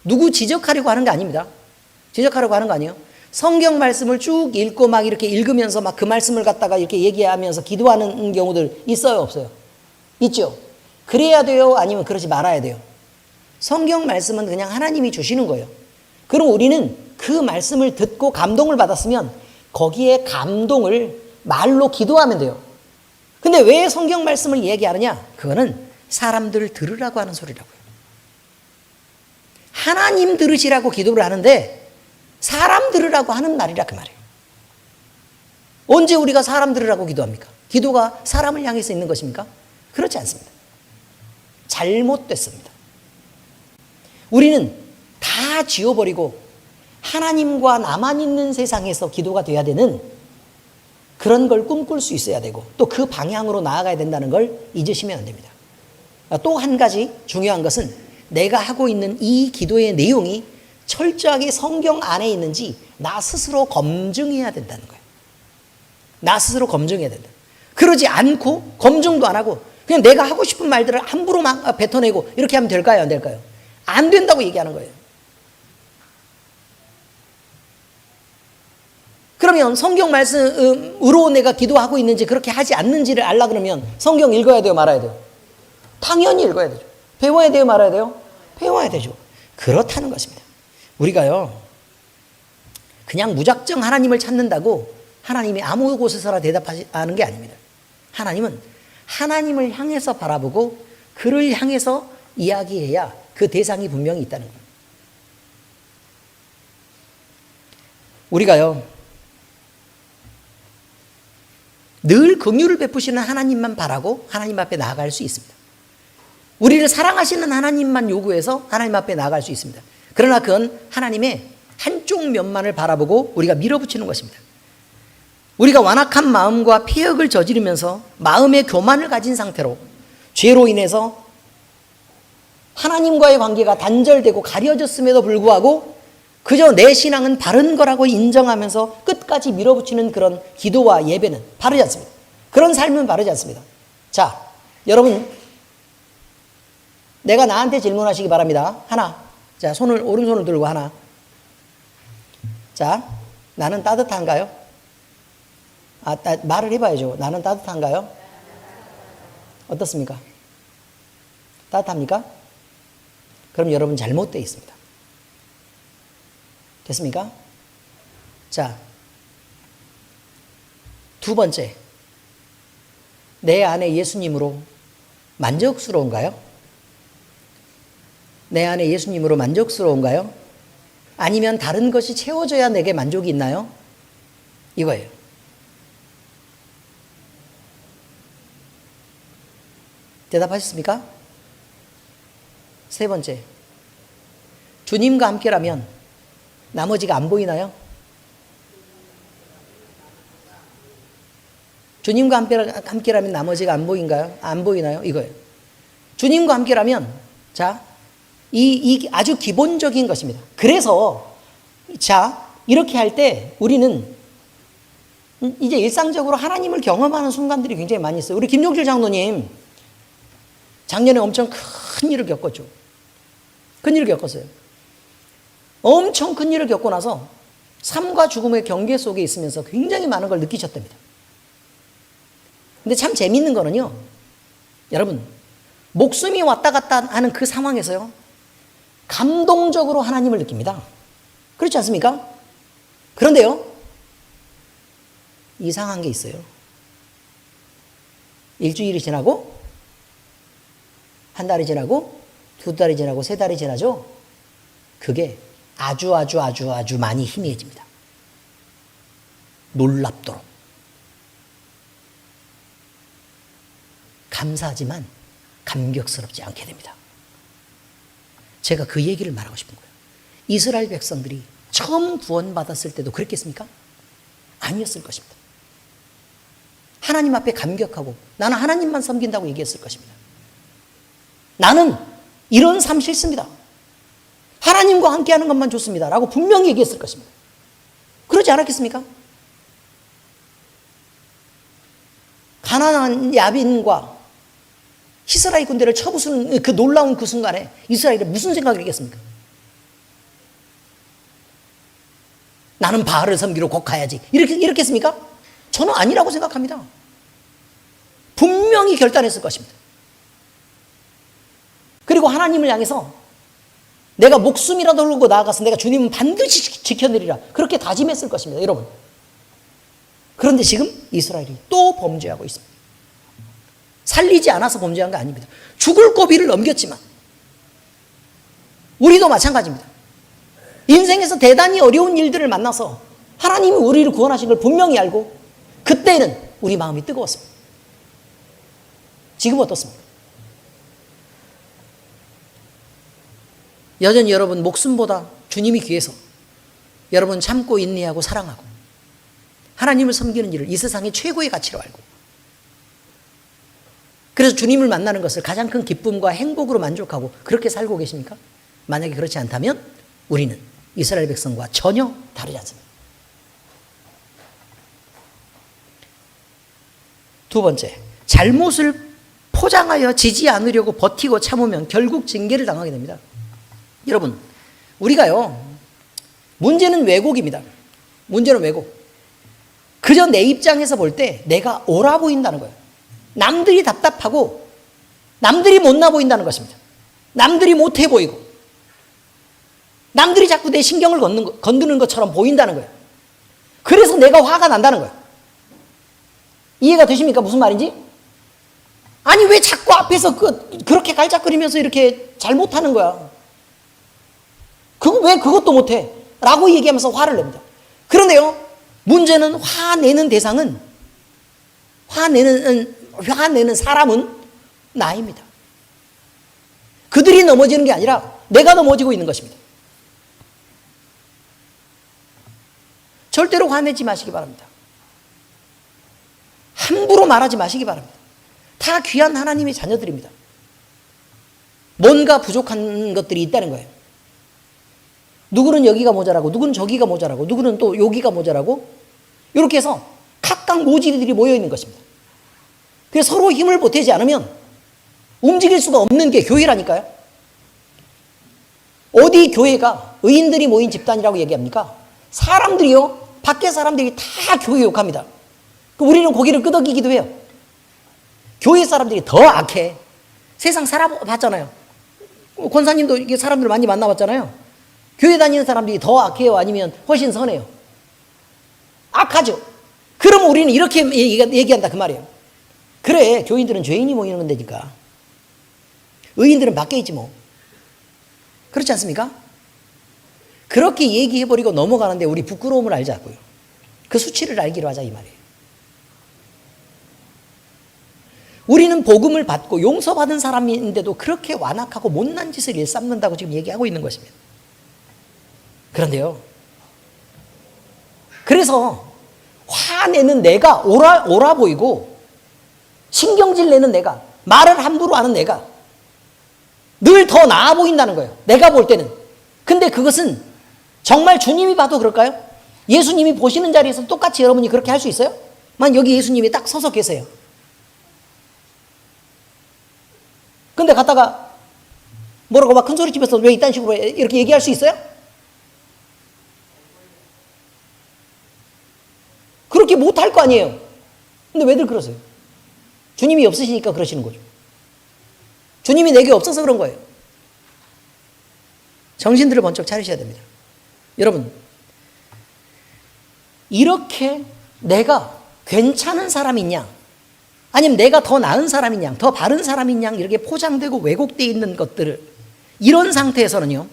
누구 지적하려고 하는 게 아닙니다. 지적하려고 하는 거 아니에요. 성경 말씀을 쭉 읽고 막 이렇게 읽으면서 막 그 말씀을 갖다가 이렇게 얘기하면서 기도하는 경우들 있어요, 없어요? 있죠. 그래야 돼요, 아니면 그러지 말아야 돼요? 성경 말씀은 그냥 하나님이 주시는 거예요. 그럼 우리는 그 말씀을 듣고 감동을 받았으면 거기에 감동을 말로 기도하면 돼요. 근데 왜 성경 말씀을 얘기하느냐? 그거는 사람들 들으라고 하는 소리라고요. 하나님 들으시라고 기도를 하는데 사람 들으라고 하는 말이라 그 말이에요. 언제 우리가 사람 들으라고 기도합니까? 기도가 사람을 향해서 있는 것입니까? 그렇지 않습니다. 잘못됐습니다. 우리는 다 지워버리고 하나님과 나만 있는 세상에서 기도가 돼야 되는 그런 걸 꿈꿀 수 있어야 되고 또 그 방향으로 나아가야 된다는 걸 잊으시면 안 됩니다. 또 한 가지 중요한 것은 내가 하고 있는 이 기도의 내용이 철저하게 성경 안에 있는지 나 스스로 검증해야 된다는 거예요. 나 스스로 검증해야 된다. 그러지 않고 검증도 안 하고 그냥 내가 하고 싶은 말들을 함부로 막 뱉어내고 이렇게 하면 될까요? 안 될까요? 안 된다고 얘기하는 거예요. 그러면 성경 말씀으로 내가 기도하고 있는지 그렇게 하지 않는지를 알라 그러면 성경 읽어야 돼요? 말아야 돼요? 당연히 읽어야 되죠. 배워야 돼요? 말아야 돼요? 배워야 되죠. 그렇다는 것입니다. 우리가요 그냥 무작정 하나님을 찾는다고 하나님이 아무 곳에서나 대답하는 게 아닙니다. 하나님은 하나님을 향해서 바라보고 그를 향해서 이야기해야 그 대상이 분명히 있다는 거예요. 우리가요 늘 긍휼을 베푸시는 하나님만 바라고 하나님 앞에 나아갈 수 있습니다. 우리를 사랑하시는 하나님만 요구해서 하나님 앞에 나아갈 수 있습니다. 그러나 그건 하나님의 한쪽 면만을 바라보고 우리가 밀어붙이는 것입니다. 우리가 완악한 마음과 폐역을 저지르면서 마음의 교만을 가진 상태로 죄로 인해서 하나님과의 관계가 단절되고 가려졌음에도 불구하고 그저 내 신앙은 바른 거라고 인정하면서 끝까지 밀어붙이는 그런 기도와 예배는 바르지 않습니다. 그런 삶은 바르지 않습니다. 자, 여러분 내가 나한테 질문하시기 바랍니다. 하나, 자 오른손을 들고 하나. 자, 나는 따뜻한가요? 말을 해봐야죠. 나는 따뜻한가요? 어떻습니까? 따뜻합니까? 그럼 여러분 잘못되어 있습니다. 됐습니까? 자, 두 번째, 내 안에 예수님으로 만족스러운가요? 내 안에 예수님으로 만족스러운가요? 아니면 다른 것이 채워져야 내게 만족이 있나요? 이거예요. 대답하셨습니까? 세 번째, 주님과 함께라면 나머지가 안 보이나요? 주님과 함께라면 나머지가 안 보인가요? 안 보이나요? 이거예요. 주님과 함께라면 자, 이 아주 기본적인 것입니다. 그래서 자, 이렇게 할 때 우리는 이제 일상적으로 하나님을 경험하는 순간들이 굉장히 많이 있어요. 우리 김용길 장로님 작년에 엄청 큰 일을 겪었죠. 큰 일을 겪었어요. 엄청 큰 일을 겪고 나서 삶과 죽음의 경계 속에 있으면서 굉장히 많은 걸 느끼셨답니다. 근데 참 재밌는 거는요, 여러분, 목숨이 왔다 갔다 하는 그 상황에서요, 감동적으로 하나님을 느낍니다. 그렇지 않습니까? 그런데요, 이상한 게 있어요. 일주일이 지나고, 한 달이 지나고, 두 달이 지나고, 세 달이 지나죠? 그게 아주 많이 희미해집니다. 놀랍도록. 감사하지만 감격스럽지 않게 됩니다. 제가 그 얘기를 말하고 싶은 거예요. 이스라엘 백성들이 처음 구원받았을 때도 그랬겠습니까? 아니었을 것입니다. 하나님 앞에 감격하고 나는 하나님만 섬긴다고 얘기했을 것입니다. 나는 이런 삶 싫습니다. 하나님과 함께하는 것만 좋습니다. 라고 분명히 얘기했을 것입니다. 그러지 않았겠습니까? 가나안 야빈과 이스라엘 군대를 쳐부수는 그 놀라운 그 순간에 이스라엘이 무슨 생각을 했겠습니까? 나는 바알을 섬기러 곧 가야지. 이렇겠습니까? 저는 아니라고 생각합니다. 분명히 결단했을 것입니다. 그리고 하나님을 향해서 내가 목숨이라도 걸고 나아가서 내가 주님은 반드시 지켜내리라. 그렇게 다짐했을 것입니다. 여러분. 그런데 지금 이스라엘이 또 범죄하고 있습니다. 살리지 않아서 범죄한 게 아닙니다. 죽을 고비를 넘겼지만 우리도 마찬가지입니다. 인생에서 대단히 어려운 일들을 만나서 하나님이 우리를 구원하신 걸 분명히 알고 그때는 우리 마음이 뜨거웠습니다. 지금 어떻습니까? 여전히 여러분 목숨보다 주님이 귀해서 여러분 참고 인내하고 사랑하고 하나님을 섬기는 일을 이 세상의 최고의 가치로 알고 그래서 주님을 만나는 것을 가장 큰 기쁨과 행복으로 만족하고 그렇게 살고 계십니까? 만약에 그렇지 않다면 우리는 이스라엘 백성과 전혀 다르지 않습니다. 두 번째, 잘못을 포장하여 지지 않으려고 버티고 참으면 결국 징계를 당하게 됩니다. 여러분, 우리가요, 문제는 왜곡입니다. 문제는 왜곡. 그저 내 입장에서 볼 때 내가 옳아 보인다는 거예요. 남들이 답답하고 남들이 못나 보인다는 것입니다. 남들이 못해 보이고 남들이 자꾸 내 신경을 건드는 것처럼 보인다는 거예요. 그래서 내가 화가 난다는 거예요. 이해가 되십니까? 무슨 말인지? 아니 왜 자꾸 앞에서 그렇게 갈짝거리면서 이렇게 잘못하는 거야. 왜 그것도 못해? 라고 얘기하면서 화를 냅니다. 그런데요, 문제는 화내는 대상은 화내는 사람은 나입니다. 그들이 넘어지는 게 아니라 내가 넘어지고 있는 것입니다. 절대로 화내지 마시기 바랍니다. 함부로 말하지 마시기 바랍니다. 다 귀한 하나님의 자녀들입니다. 뭔가 부족한 것들이 있다는 거예요. 누구는 여기가 모자라고, 누구는 저기가 모자라고, 누구는 또 여기가 모자라고, 이렇게 해서 각각 모질이들이 모여 있는 것입니다. 그래서 서로 힘을 보태지 않으면 움직일 수가 없는 게 교회라니까요. 어디 교회가 의인들이 모인 집단이라고 얘기합니까? 사람들이요, 밖에 사람들이 다 교회 욕합니다. 우리는 고개를 끄덕이기도 해요. 교회 사람들이 더 악해. 세상 살아봤잖아요. 권사님도 이게 사람들 많이 만나봤잖아요. 교회 다니는 사람들이 더 악해요? 아니면 훨씬 선해요? 악하죠. 그러면 우리는 이렇게 얘기한다 그 말이에요. 그래, 교인들은 죄인이 모이는 건데니까. 의인들은 밖에 있지 뭐. 그렇지 않습니까? 그렇게 얘기해버리고 넘어가는데 우리 부끄러움을 알자고요. 그 수치를 알기로 하자 이 말이에요. 우리는 복음을 받고 용서받은 사람인데도 그렇게 완악하고 못난 짓을 일삼는다고 지금 얘기하고 있는 것입니다. 그런데요, 그래서 화내는 내가 옳아 보이고 신경질 내는 내가, 말을 함부로 하는 내가 늘 더 나아 보인다는 거예요. 내가 볼 때는. 근데 그것은 정말 주님이 봐도 그럴까요? 예수님이 보시는 자리에서 똑같이 여러분이 그렇게 할 수 있어요? 만 여기 예수님이 딱 서서 계세요. 근데 갔다가 뭐라고 막 큰 소리 치면서 왜 이딴 식으로 해? 이렇게 얘기할 수 있어요? 그렇게 못할 거 아니에요. 근데 왜들 그러세요? 주님이 없으시니까 그러시는 거죠. 주님이 내게 없어서 그런 거예요. 정신들을 번쩍 차리셔야 됩니다. 여러분, 이렇게 내가 괜찮은 사람이냐, 아니면 내가 더 나은 사람이냐, 더 바른 사람이냐, 이렇게 포장되고 왜곡되어 있는 것들을, 이런 상태에서는요,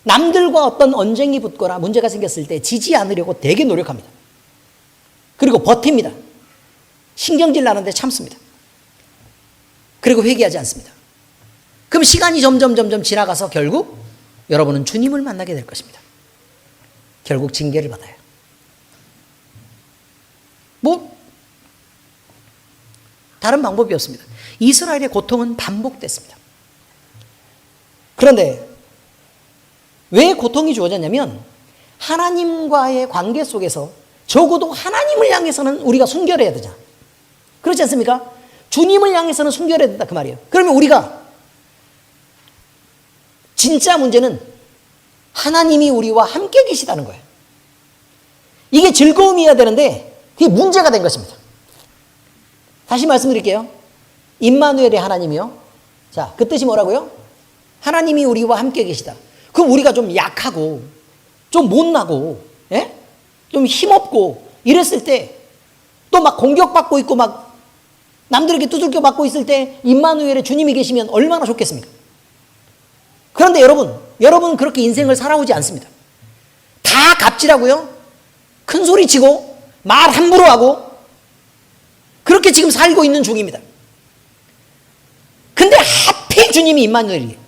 남들과 어떤 언쟁이 붙거나 문제가 생겼을 때 지지 않으려고 되게 노력합니다. 그리고 버팁니다. 신경질 나는데 참습니다. 그리고 회개하지 않습니다. 그럼 시간이 점점 지나가서 결국 여러분은 주님을 만나게 될 것입니다. 결국 징계를 받아요. 다른 방법이 없습니다. 이스라엘의 고통은 반복됐습니다. 그런데 왜 고통이 주어졌냐면 하나님과의 관계 속에서 적어도 하나님을 향해서는 우리가 순결해야 되잖아. 그렇지 않습니까? 주님을 향해서는 순결해야 된다 그 말이에요. 그러면 우리가 진짜 문제는 하나님이 우리와 함께 계시다는 거예요. 이게 즐거움이어야 되는데 그게 문제가 된 것입니다. 다시 말씀드릴게요. 임마누엘의 하나님이요. 자, 그 뜻이 뭐라고요? 하나님이 우리와 함께 계시다. 그럼 우리가 좀 약하고 좀 못나고 좀 힘없고 이랬을 때 또 막 공격받고 있고 막 남들에게 두들겨 맞고 있을 때 임마누엘의 주님이 계시면 얼마나 좋겠습니까? 그런데 여러분 그렇게 인생을 살아오지 않습니다. 다 갑질하고요. 큰 소리 치고 말 함부로 하고 그렇게 지금 살고 있는 중입니다. 근데 하필 주님이 임마누엘이에요.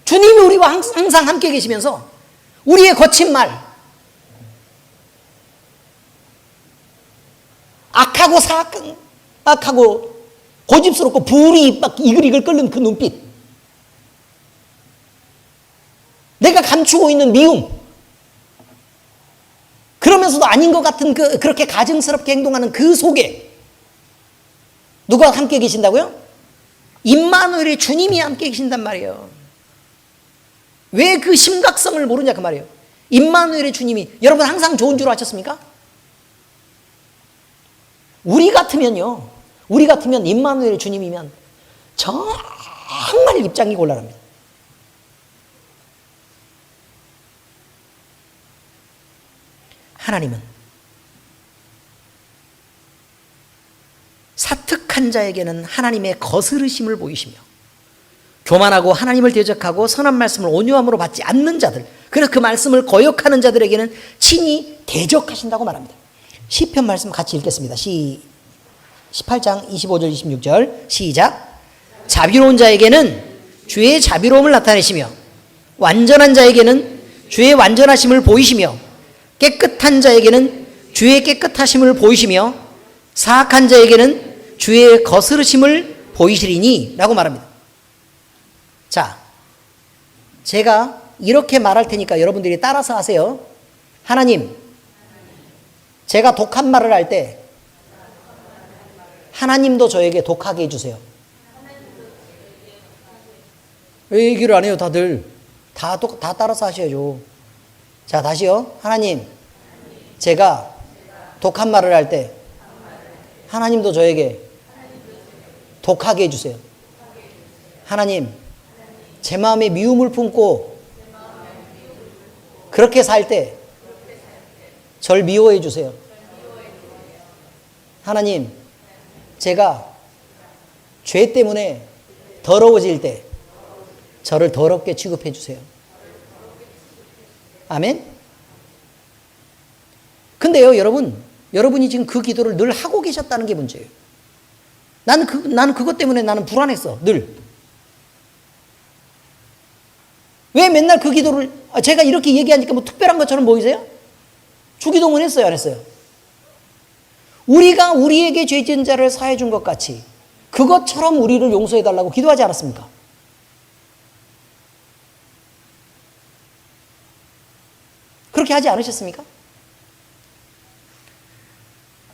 주님이 우리와 항상 함께 계시면서 우리의 거친 말, 악하고 고집스럽고 불이 막 이글이글 끓는 그 눈빛, 내가 감추고 있는 미움, 그러면서도 아닌 것 같은 그렇게 가증스럽게 행동하는 그 속에 누가 함께 계신다고요? 임마누엘의 주님이 함께 계신단 말이에요. 왜 그 심각성을 모르냐 그 말이에요. 임마누엘의 주님이 여러분 항상 좋은 줄 아셨습니까? 우리 같으면 임마누엘의 주님이면 정말 입장이 곤란합니다. 하나님은 사특한 자에게는 하나님의 거스르심을 보이시며 교만하고 하나님을 대적하고 선한 말씀을 온유함으로 받지 않는 자들, 그래서 그 말씀을 거역하는 자들에게는 친히 대적하신다고 말합니다. 시편 말씀 같이 읽겠습니다. 18장 25절 26절 시작. 자비로운 자에게는 주의 자비로움을 나타내시며 완전한 자에게는 주의 완전하심을 보이시며 깨끗한 자에게는 주의 깨끗하심을 보이시며 사악한 자에게는 주의 거스르심을 보이시리니 라고 말합니다. 자, 제가 이렇게 말할 테니까 여러분들이 따라서 하세요. 하나님, 제가 독한 말을 할 때 하나님도 저에게 독하게 해주세요. 왜 얘기를 안 해요 다들? 다 따라서 하셔야죠. 자, 다시요. 하나님, 제가 독한 말을 할 때 하나님도 저에게 독하게 해주세요. 하나님, 제 마음에 미움을 품고 그렇게 살 때 절 미워해 주세요. 하나님, 제가 죄 때문에 더러워질 때 저를 더럽게 취급해 주세요. 아멘? 근데요, 여러분이 지금 그 기도를 늘 하고 계셨다는 게 문제예요. 나는 그것 때문에 나는 불안했어, 늘. 왜 맨날 그 기도를, 제가 이렇게 얘기하니까 뭐 특별한 것처럼 보이세요? 주기도문 했어요, 안 했어요? 우리가 우리에게 죄 지은 자를 사해 준 것 같이 그것처럼 우리를 용서해 달라고 기도하지 않았습니까? 그렇게 하지 않으셨습니까?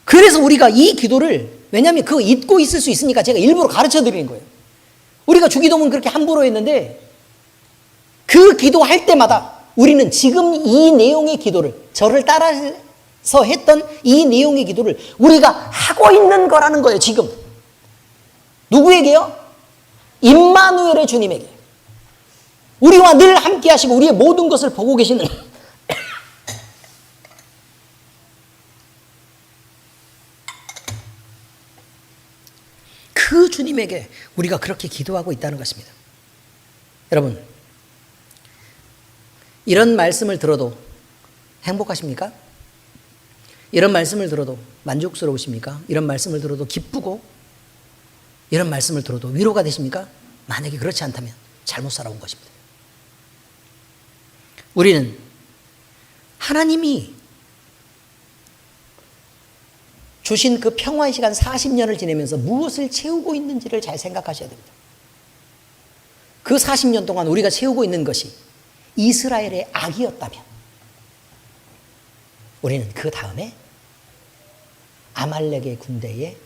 그래서 우리가 이 기도를, 왜냐하면 그거 잊고 있을 수 있으니까 제가 일부러 가르쳐 드리는 거예요. 우리가 주기도문 그렇게 함부로 했는데 그 기도할 때마다 우리는 지금 이 내용의 기도를, 저를 따라서 했던 이 내용의 기도를 우리가 하고 있는 거라는 거예요. 지금 누구에게요? 임마누엘의 주님에게. 우리와 늘 함께 하시고 우리의 모든 것을 보고 계시는 그 주님에게 우리가 그렇게 기도하고 있다는 것입니다. 여러분, 이런 말씀을 들어도 행복하십니까? 이런 말씀을 들어도 만족스러우십니까? 이런 말씀을 들어도 기쁘고, 이런 말씀을 들어도 위로가 되십니까? 만약에 그렇지 않다면 잘못 살아온 것입니다. 우리는 하나님이 주신 그 평화의 시간 40년을 지내면서 무엇을 채우고 있는지를 잘 생각하셔야 됩니다. 그 40년 동안 우리가 채우고 있는 것이 이스라엘의 악이었다면 우리는 그 다음에 아말렉의 군대의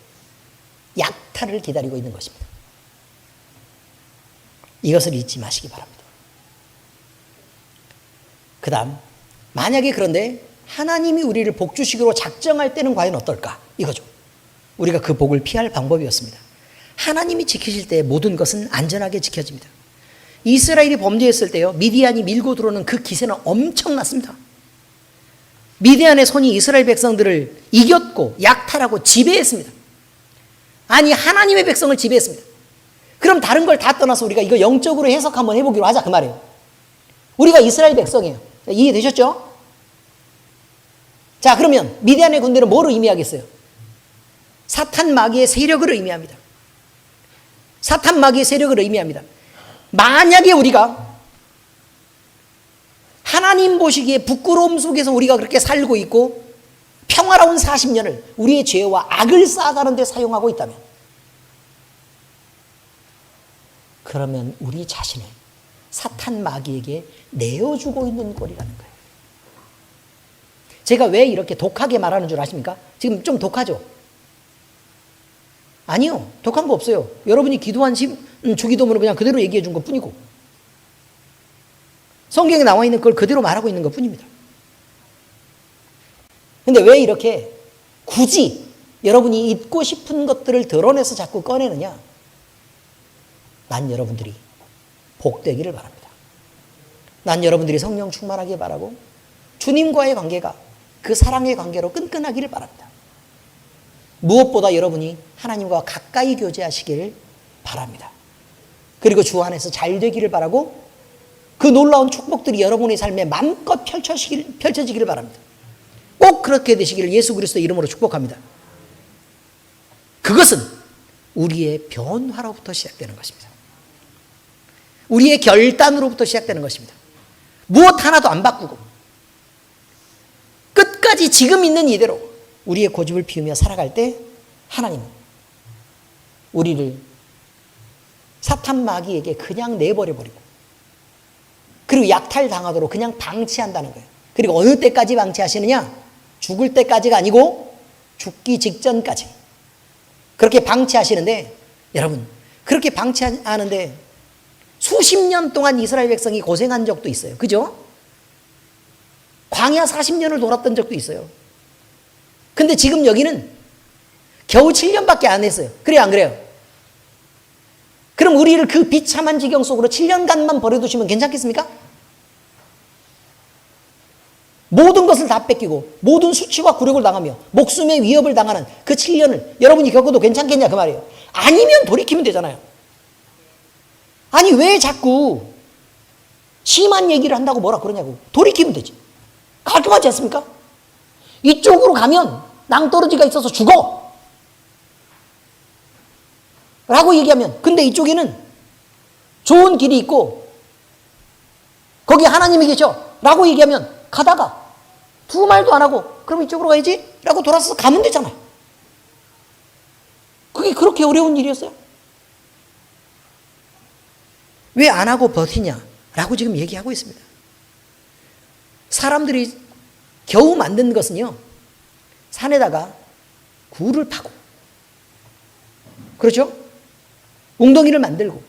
약탈을 기다리고 있는 것입니다. 이것을 잊지 마시기 바랍니다. 그 다음, 만약에 그런데 하나님이 우리를 복주시기로 작정할 때는 과연 어떨까? 이거죠. 우리가 그 복을 피할 방법이었습니다. 하나님이 지키실 때 모든 것은 안전하게 지켜집니다. 이스라엘이 범죄했을 때요, 미디안이 밀고 들어오는 그 기세는 엄청났습니다. 미디안의 손이 이스라엘 백성들을 이겼고 약탈하고 지배했습니다. 아니, 하나님의 백성을 지배했습니다. 그럼 다른 걸 다 떠나서 우리가 이거 영적으로 해석 한번 해보기로 하자, 그 말이에요. 우리가 이스라엘 백성이에요. 이해되셨죠? 자, 그러면 미디안의 군대는 뭐를 의미하겠어요? 사탄 마귀의 세력을 의미합니다. 사탄 마귀의 세력을 의미합니다. 만약에 우리가 하나님 보시기에 부끄러움 속에서 우리가 그렇게 살고 있고 평화로운 40년을 우리의 죄와 악을 쌓아가는 데 사용하고 있다면, 그러면 우리 자신을 사탄 마귀에게 내어주고 있는 꼴이라는 거예요. 제가 왜 이렇게 독하게 말하는 줄 아십니까? 지금 좀 독하죠? 아니요, 독한 거 없어요. 여러분이 기도한 주기도문을 그냥 그대로 얘기해 준 것 뿐이고, 성경에 나와 있는 걸 그대로 말하고 있는 것 뿐입니다. 근데 왜 이렇게 굳이 여러분이 잊고 싶은 것들을 드러내서 자꾸 꺼내느냐? 난 여러분들이 복되기를 바랍니다. 난 여러분들이 성령 충만하길 바라고 주님과의 관계가 그 사랑의 관계로 끈끈하기를 바랍니다. 무엇보다 여러분이 하나님과 가까이 교제하시기를 바랍니다. 그리고 주 안에서 잘 되기를 바라고 그 놀라운 축복들이 여러분의 삶에 마음껏 펼쳐지기를 바랍니다. 꼭 그렇게 되시기를 예수 그리스도의 이름으로 축복합니다. 그것은 우리의 변화로부터 시작되는 것입니다. 우리의 결단으로부터 시작되는 것입니다. 무엇 하나도 안 바꾸고 끝까지 지금 있는 이대로 우리의 고집을 피우며 살아갈 때 하나님은 우리를 사탄 마귀에게 그냥 내버려버리고, 그리고 약탈당하도록 그냥 방치한다는 거예요. 그리고 어느 때까지 방치하시느냐? 죽을 때까지가 아니고 죽기 직전까지 그렇게 방치하시는데, 여러분, 그렇게 방치하는데 수십 년 동안 이스라엘 백성이 고생한 적도 있어요. 그죠? 광야 40년을 돌았던 적도 있어요. 근데 지금 여기는 겨우 7년밖에 안 했어요. 그래요, 안 그래요? 그럼 우리를 그 비참한 지경 속으로 7년간만 버려두시면 괜찮겠습니까? 모든 것을 다 뺏기고 모든 수치와 굴욕을 당하며 목숨의 위협을 당하는 그 7년을 여러분이 겪어도 괜찮겠냐, 그 말이에요. 아니면 돌이키면 되잖아요. 아니, 왜 자꾸 심한 얘기를 한다고 뭐라 그러냐고. 돌이키면 되지. 깔끔하지 않습니까? 이쪽으로 가면 낭떠러지가 있어서 죽어 라고 얘기하면, 근데 이쪽에는 좋은 길이 있고 거기 하나님이 계셔 라고 얘기하면 가다가 두 말도 안 하고 그럼 이쪽으로 가야지 라고 돌아서 가면 되잖아요. 그게 그렇게 어려운 일이었어요? 왜 안 하고 버티냐 라고 지금 얘기하고 있습니다. 사람들이 겨우 만든 것은요, 산에다가 굴을 파고, 그렇죠? 웅덩이를 만들고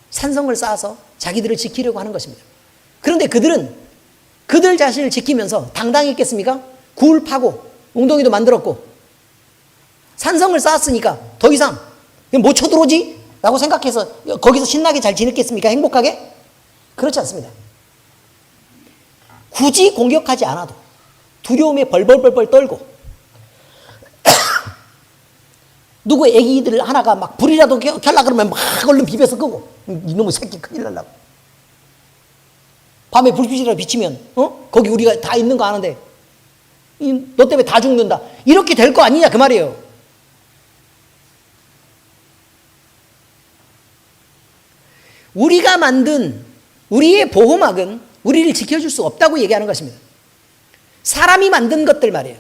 산성을 쌓아서 자기들을 지키려고 하는 것입니다. 그런데 그들은 그들 자신을 지키면서 당당했겠습니까? 굴 파고 웅덩이도 만들었고 산성을 쌓았으니까 더 이상 못 쳐들어오지? 라고 생각해서 거기서 신나게 잘 지냈겠습니까? 행복하게? 그렇지 않습니다. 굳이 공격하지 않아도 두려움에 벌벌벌 떨고 누구 애기들 하나가 막 불이라도 켤라 그러면 막 얼른 비벼서 끄고 이놈의 새끼 큰일 날라고. 밤에 불빛이라도 비치면 거기 우리가 다 있는 거 아는데 너 때문에 다 죽는다. 이렇게 될 거 아니냐 그 말이에요. 우리가 만든 우리의 보호막은 우리를 지켜줄 수 없다고 얘기하는 것입니다. 사람이 만든 것들 말이에요.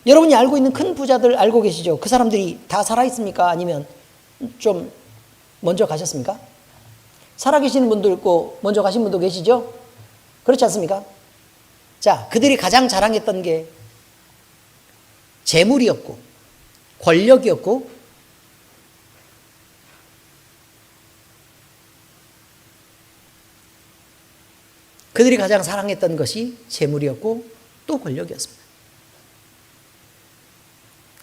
여러분이 알고 있는 큰 부자들 알고 계시죠? 그 사람들이 다 살아있습니까? 아니면 좀 먼저 가셨습니까? 살아계시는 분도 있고 먼저 가신 분도 계시죠? 그렇지 않습니까? 자, 그들이 가장 자랑했던 게 재물이었고 권력이었고 그들이 가장 사랑했던 것이 재물이었고 또 권력이었습니다.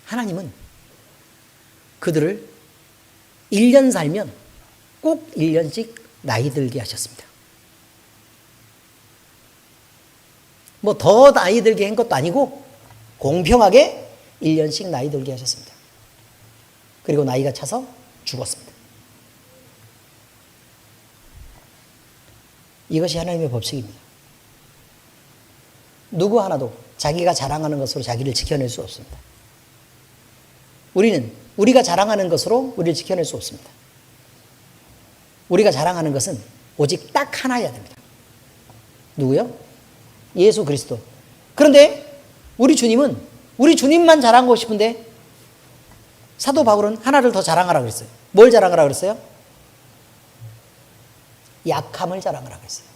하나님은 그들을 1년 살면 꼭 1년씩 나이 들게 하셨습니다. 뭐 더 나이 들게 한 것도 아니고 공평하게 1년씩 나이 들게 하셨습니다. 그리고 나이가 차서 죽었습니다. 이것이 하나님의 법칙입니다. 누구 하나도 자기가 자랑하는 것으로 자기를 지켜낼 수 없습니다. 우리가 자랑하는 것으로 우리를 지켜낼 수 없습니다. 우리가 자랑하는 것은 오직 딱 하나여야 됩니다. 누구요? 예수 그리스도. 그런데 우리 주님만 자랑하고 싶은데 사도 바울은 하나를 더 자랑하라 그랬어요. 뭘 자랑하라 그랬어요? 약함을 자랑하라 그랬어요.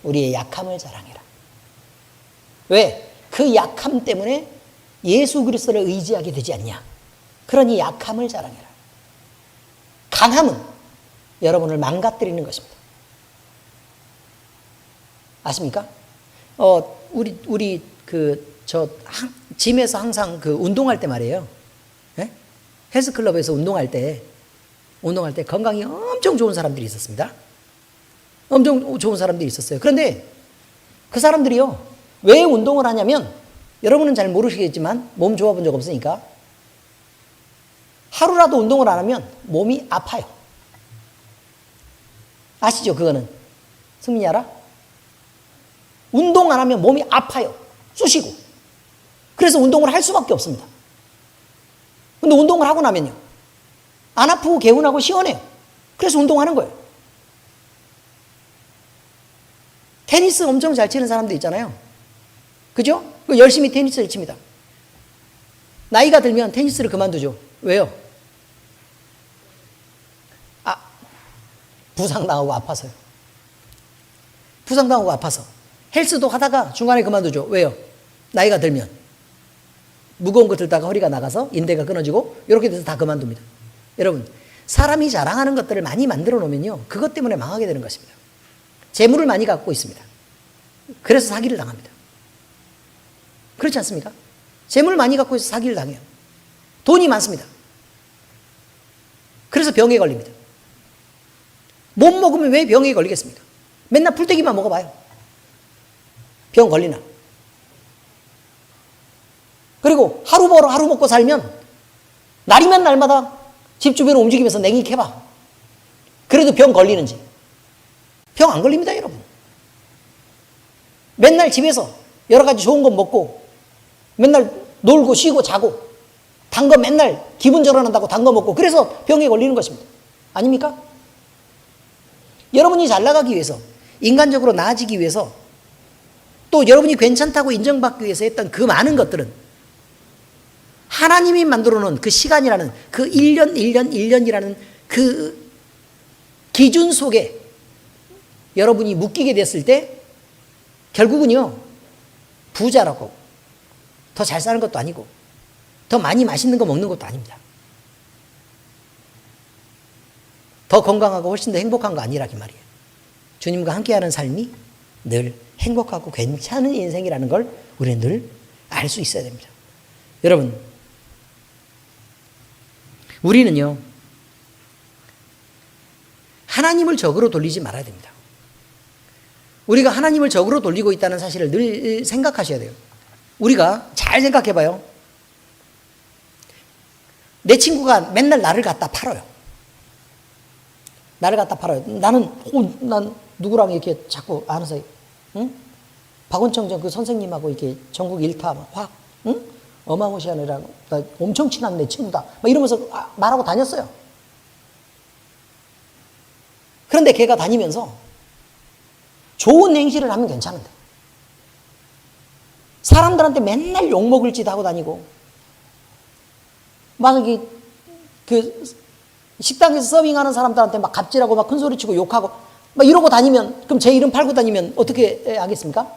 우리의 약함을 자랑해라. 왜? 그 약함 때문에 예수 그리스도를 의지하게 되지 않냐. 그러니 약함을 자랑해라. 강함은 여러분을 망가뜨리는 것입니다. 아십니까? 짐에서 항상 운동할 때 말이에요. 네? 헬스클럽에서 운동할 때 건강이 엄청 좋은 사람들이 있었습니다. 엄청 좋은 사람들이 있었어요. 그런데 그 사람들이요, 왜 운동을 하냐면, 여러분은 잘 모르시겠지만, 몸 좋아 본 적 없으니까, 하루라도 운동을 안 하면 몸이 아파요. 아시죠? 그거는. 승민이 알아? 운동 안 하면 몸이 아파요. 쑤시고. 그래서 운동을 할 수밖에 없습니다. 근데 운동을 하고 나면요, 안 아프고 개운하고 시원해요. 그래서 운동하는 거예요. 테니스 엄청 잘 치는 사람도 있잖아요. 그죠? 열심히 테니스를 칩니다. 나이가 들면 테니스를 그만두죠. 왜요? 부상당하고 아파서요. 부상당하고 아파서. 헬스도 하다가 중간에 그만두죠. 왜요? 나이가 들면. 무거운 거 들다가 허리가 나가서 인대가 끊어지고 이렇게 돼서 다 그만둡니다. 여러분, 사람이 자랑하는 것들을 많이 만들어 놓으면요, 그것 때문에 망하게 되는 것입니다. 재물을 많이 갖고 있습니다. 그래서 사기를 당합니다. 그렇지 않습니까? 재물 많이 갖고 있어서 사기를 당해요. 돈이 많습니다. 그래서 병에 걸립니다. 못 먹으면 왜 병에 걸리겠습니까? 맨날 풀떼기만 먹어봐요. 병 걸리나. 그리고 하루 벌어 하루 먹고 살면 날이면 날마다 집 주변을 움직이면서 냉익해봐. 그래도 병 걸리는지. 병 안 걸립니다, 여러분. 맨날 집에서 여러 가지 좋은 거 먹고 맨날 놀고 쉬고 자고 단 거 맨날 기분 전환한다고 단 거 먹고 그래서 병에 걸리는 것입니다. 아닙니까? 여러분이 잘 나가기 위해서, 인간적으로 나아지기 위해서, 또 여러분이 괜찮다고 인정받기 위해서 했던 그 많은 것들은 하나님이 만들어 놓은 그 시간이라는 그 1년이라는 그 기준 속에 여러분이 묶이게 됐을 때 결국은요, 부자라고 더 잘 사는 것도 아니고 더 많이 맛있는 거 먹는 것도 아닙니다. 더 건강하고 훨씬 더 행복한 거 아니라 그 말이에요. 주님과 함께하는 삶이 늘 행복하고 괜찮은 인생이라는 걸 우리는 늘 알 수 있어야 됩니다. 여러분, 우리는요, 하나님을 적으로 돌리지 말아야 됩니다. 우리가 하나님을 적으로 돌리고 있다는 사실을 늘 생각하셔야 돼요. 우리가 잘 생각해 봐요. 내 친구가 맨날 나를 갖다 팔아요. 나를 갖다 팔아요. 난 누구랑 이렇게 자꾸 아는 사이, 응? 박원청 그 선생님하고 이렇게 전국 1타 막, 응? 어마무시한 애랑 나 엄청 친한 내 친구다. 막 이러면서 말하고 다녔어요. 그런데 걔가 다니면서 좋은 행실을 하면 괜찮은데 사람들한테 맨날 욕먹을 짓 하고 다니고 막 그 식당에서 서빙하는 사람들한테 막 갑질하고 막 큰소리치고 욕하고 막 이러고 다니면, 그럼 제 이름 팔고 다니면 어떻게 하겠습니까?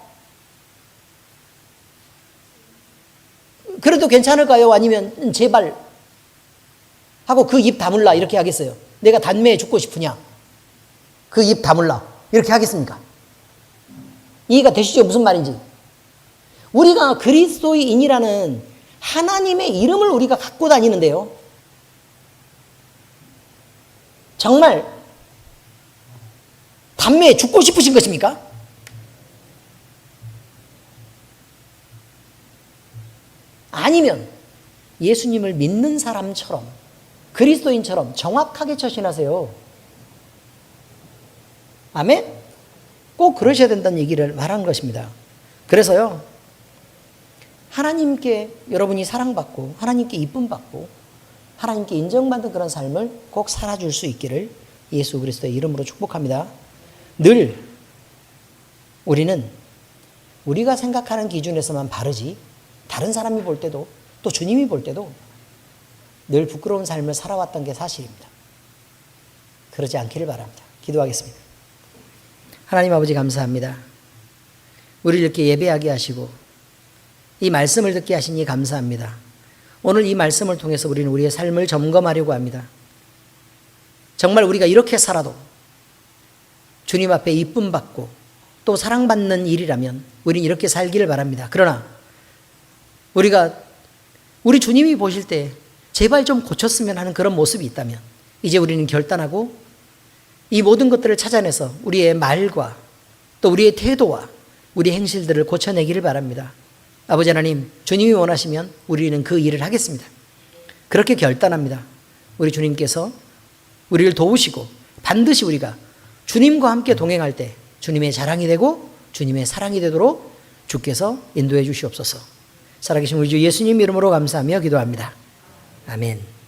그래도 괜찮을까요? 아니면 제발 하고 그 입 다물라 이렇게 하겠어요? 내가 단매에 죽고 싶으냐? 그 입 다물라 이렇게 하겠습니까? 이해가 되시죠? 무슨 말인지. 우리가 그리스도인이라는 하나님의 이름을 우리가 갖고 다니는데요, 정말 단매에 죽고 싶으신 것입니까? 아니면 예수님을 믿는 사람처럼, 그리스도인처럼 정확하게 처신하세요. 아멘? 꼭 그러셔야 된다는 얘기를 말한 것입니다. 그래서요, 하나님께 여러분이 사랑받고 하나님께 이쁨받고 하나님께 인정받는 그런 삶을 꼭 살아줄 수 있기를 예수 그리스도의 이름으로 축복합니다. 늘 우리는 우리가 생각하는 기준에서만 바르지, 다른 사람이 볼 때도 또 주님이 볼 때도 늘 부끄러운 삶을 살아왔던 게 사실입니다. 그러지 않기를 바랍니다. 기도하겠습니다. 하나님 아버지 감사합니다. 우리를 이렇게 예배하게 하시고 이 말씀을 듣게 하시니 감사합니다. 오늘 이 말씀을 통해서 우리는 우리의 삶을 점검하려고 합니다. 정말 우리가 이렇게 살아도 주님 앞에 이쁨 받고 또 사랑받는 일이라면 우리는 이렇게 살기를 바랍니다. 그러나 우리가 우리 주님이 보실 때 제발 좀 고쳤으면 하는 그런 모습이 있다면 이제 우리는 결단하고 이 모든 것들을 찾아내서 우리의 말과 또 우리의 태도와 우리 행실들을 고쳐내기를 바랍니다. 아버지 하나님, 주님이 원하시면 우리는 그 일을 하겠습니다. 그렇게 결단합니다. 우리 주님께서 우리를 도우시고 반드시 우리가 주님과 함께 동행할 때 주님의 자랑이 되고 주님의 사랑이 되도록 주께서 인도해 주시옵소서. 살아계신 우리 주 예수님 이름으로 감사하며 기도합니다. 아멘.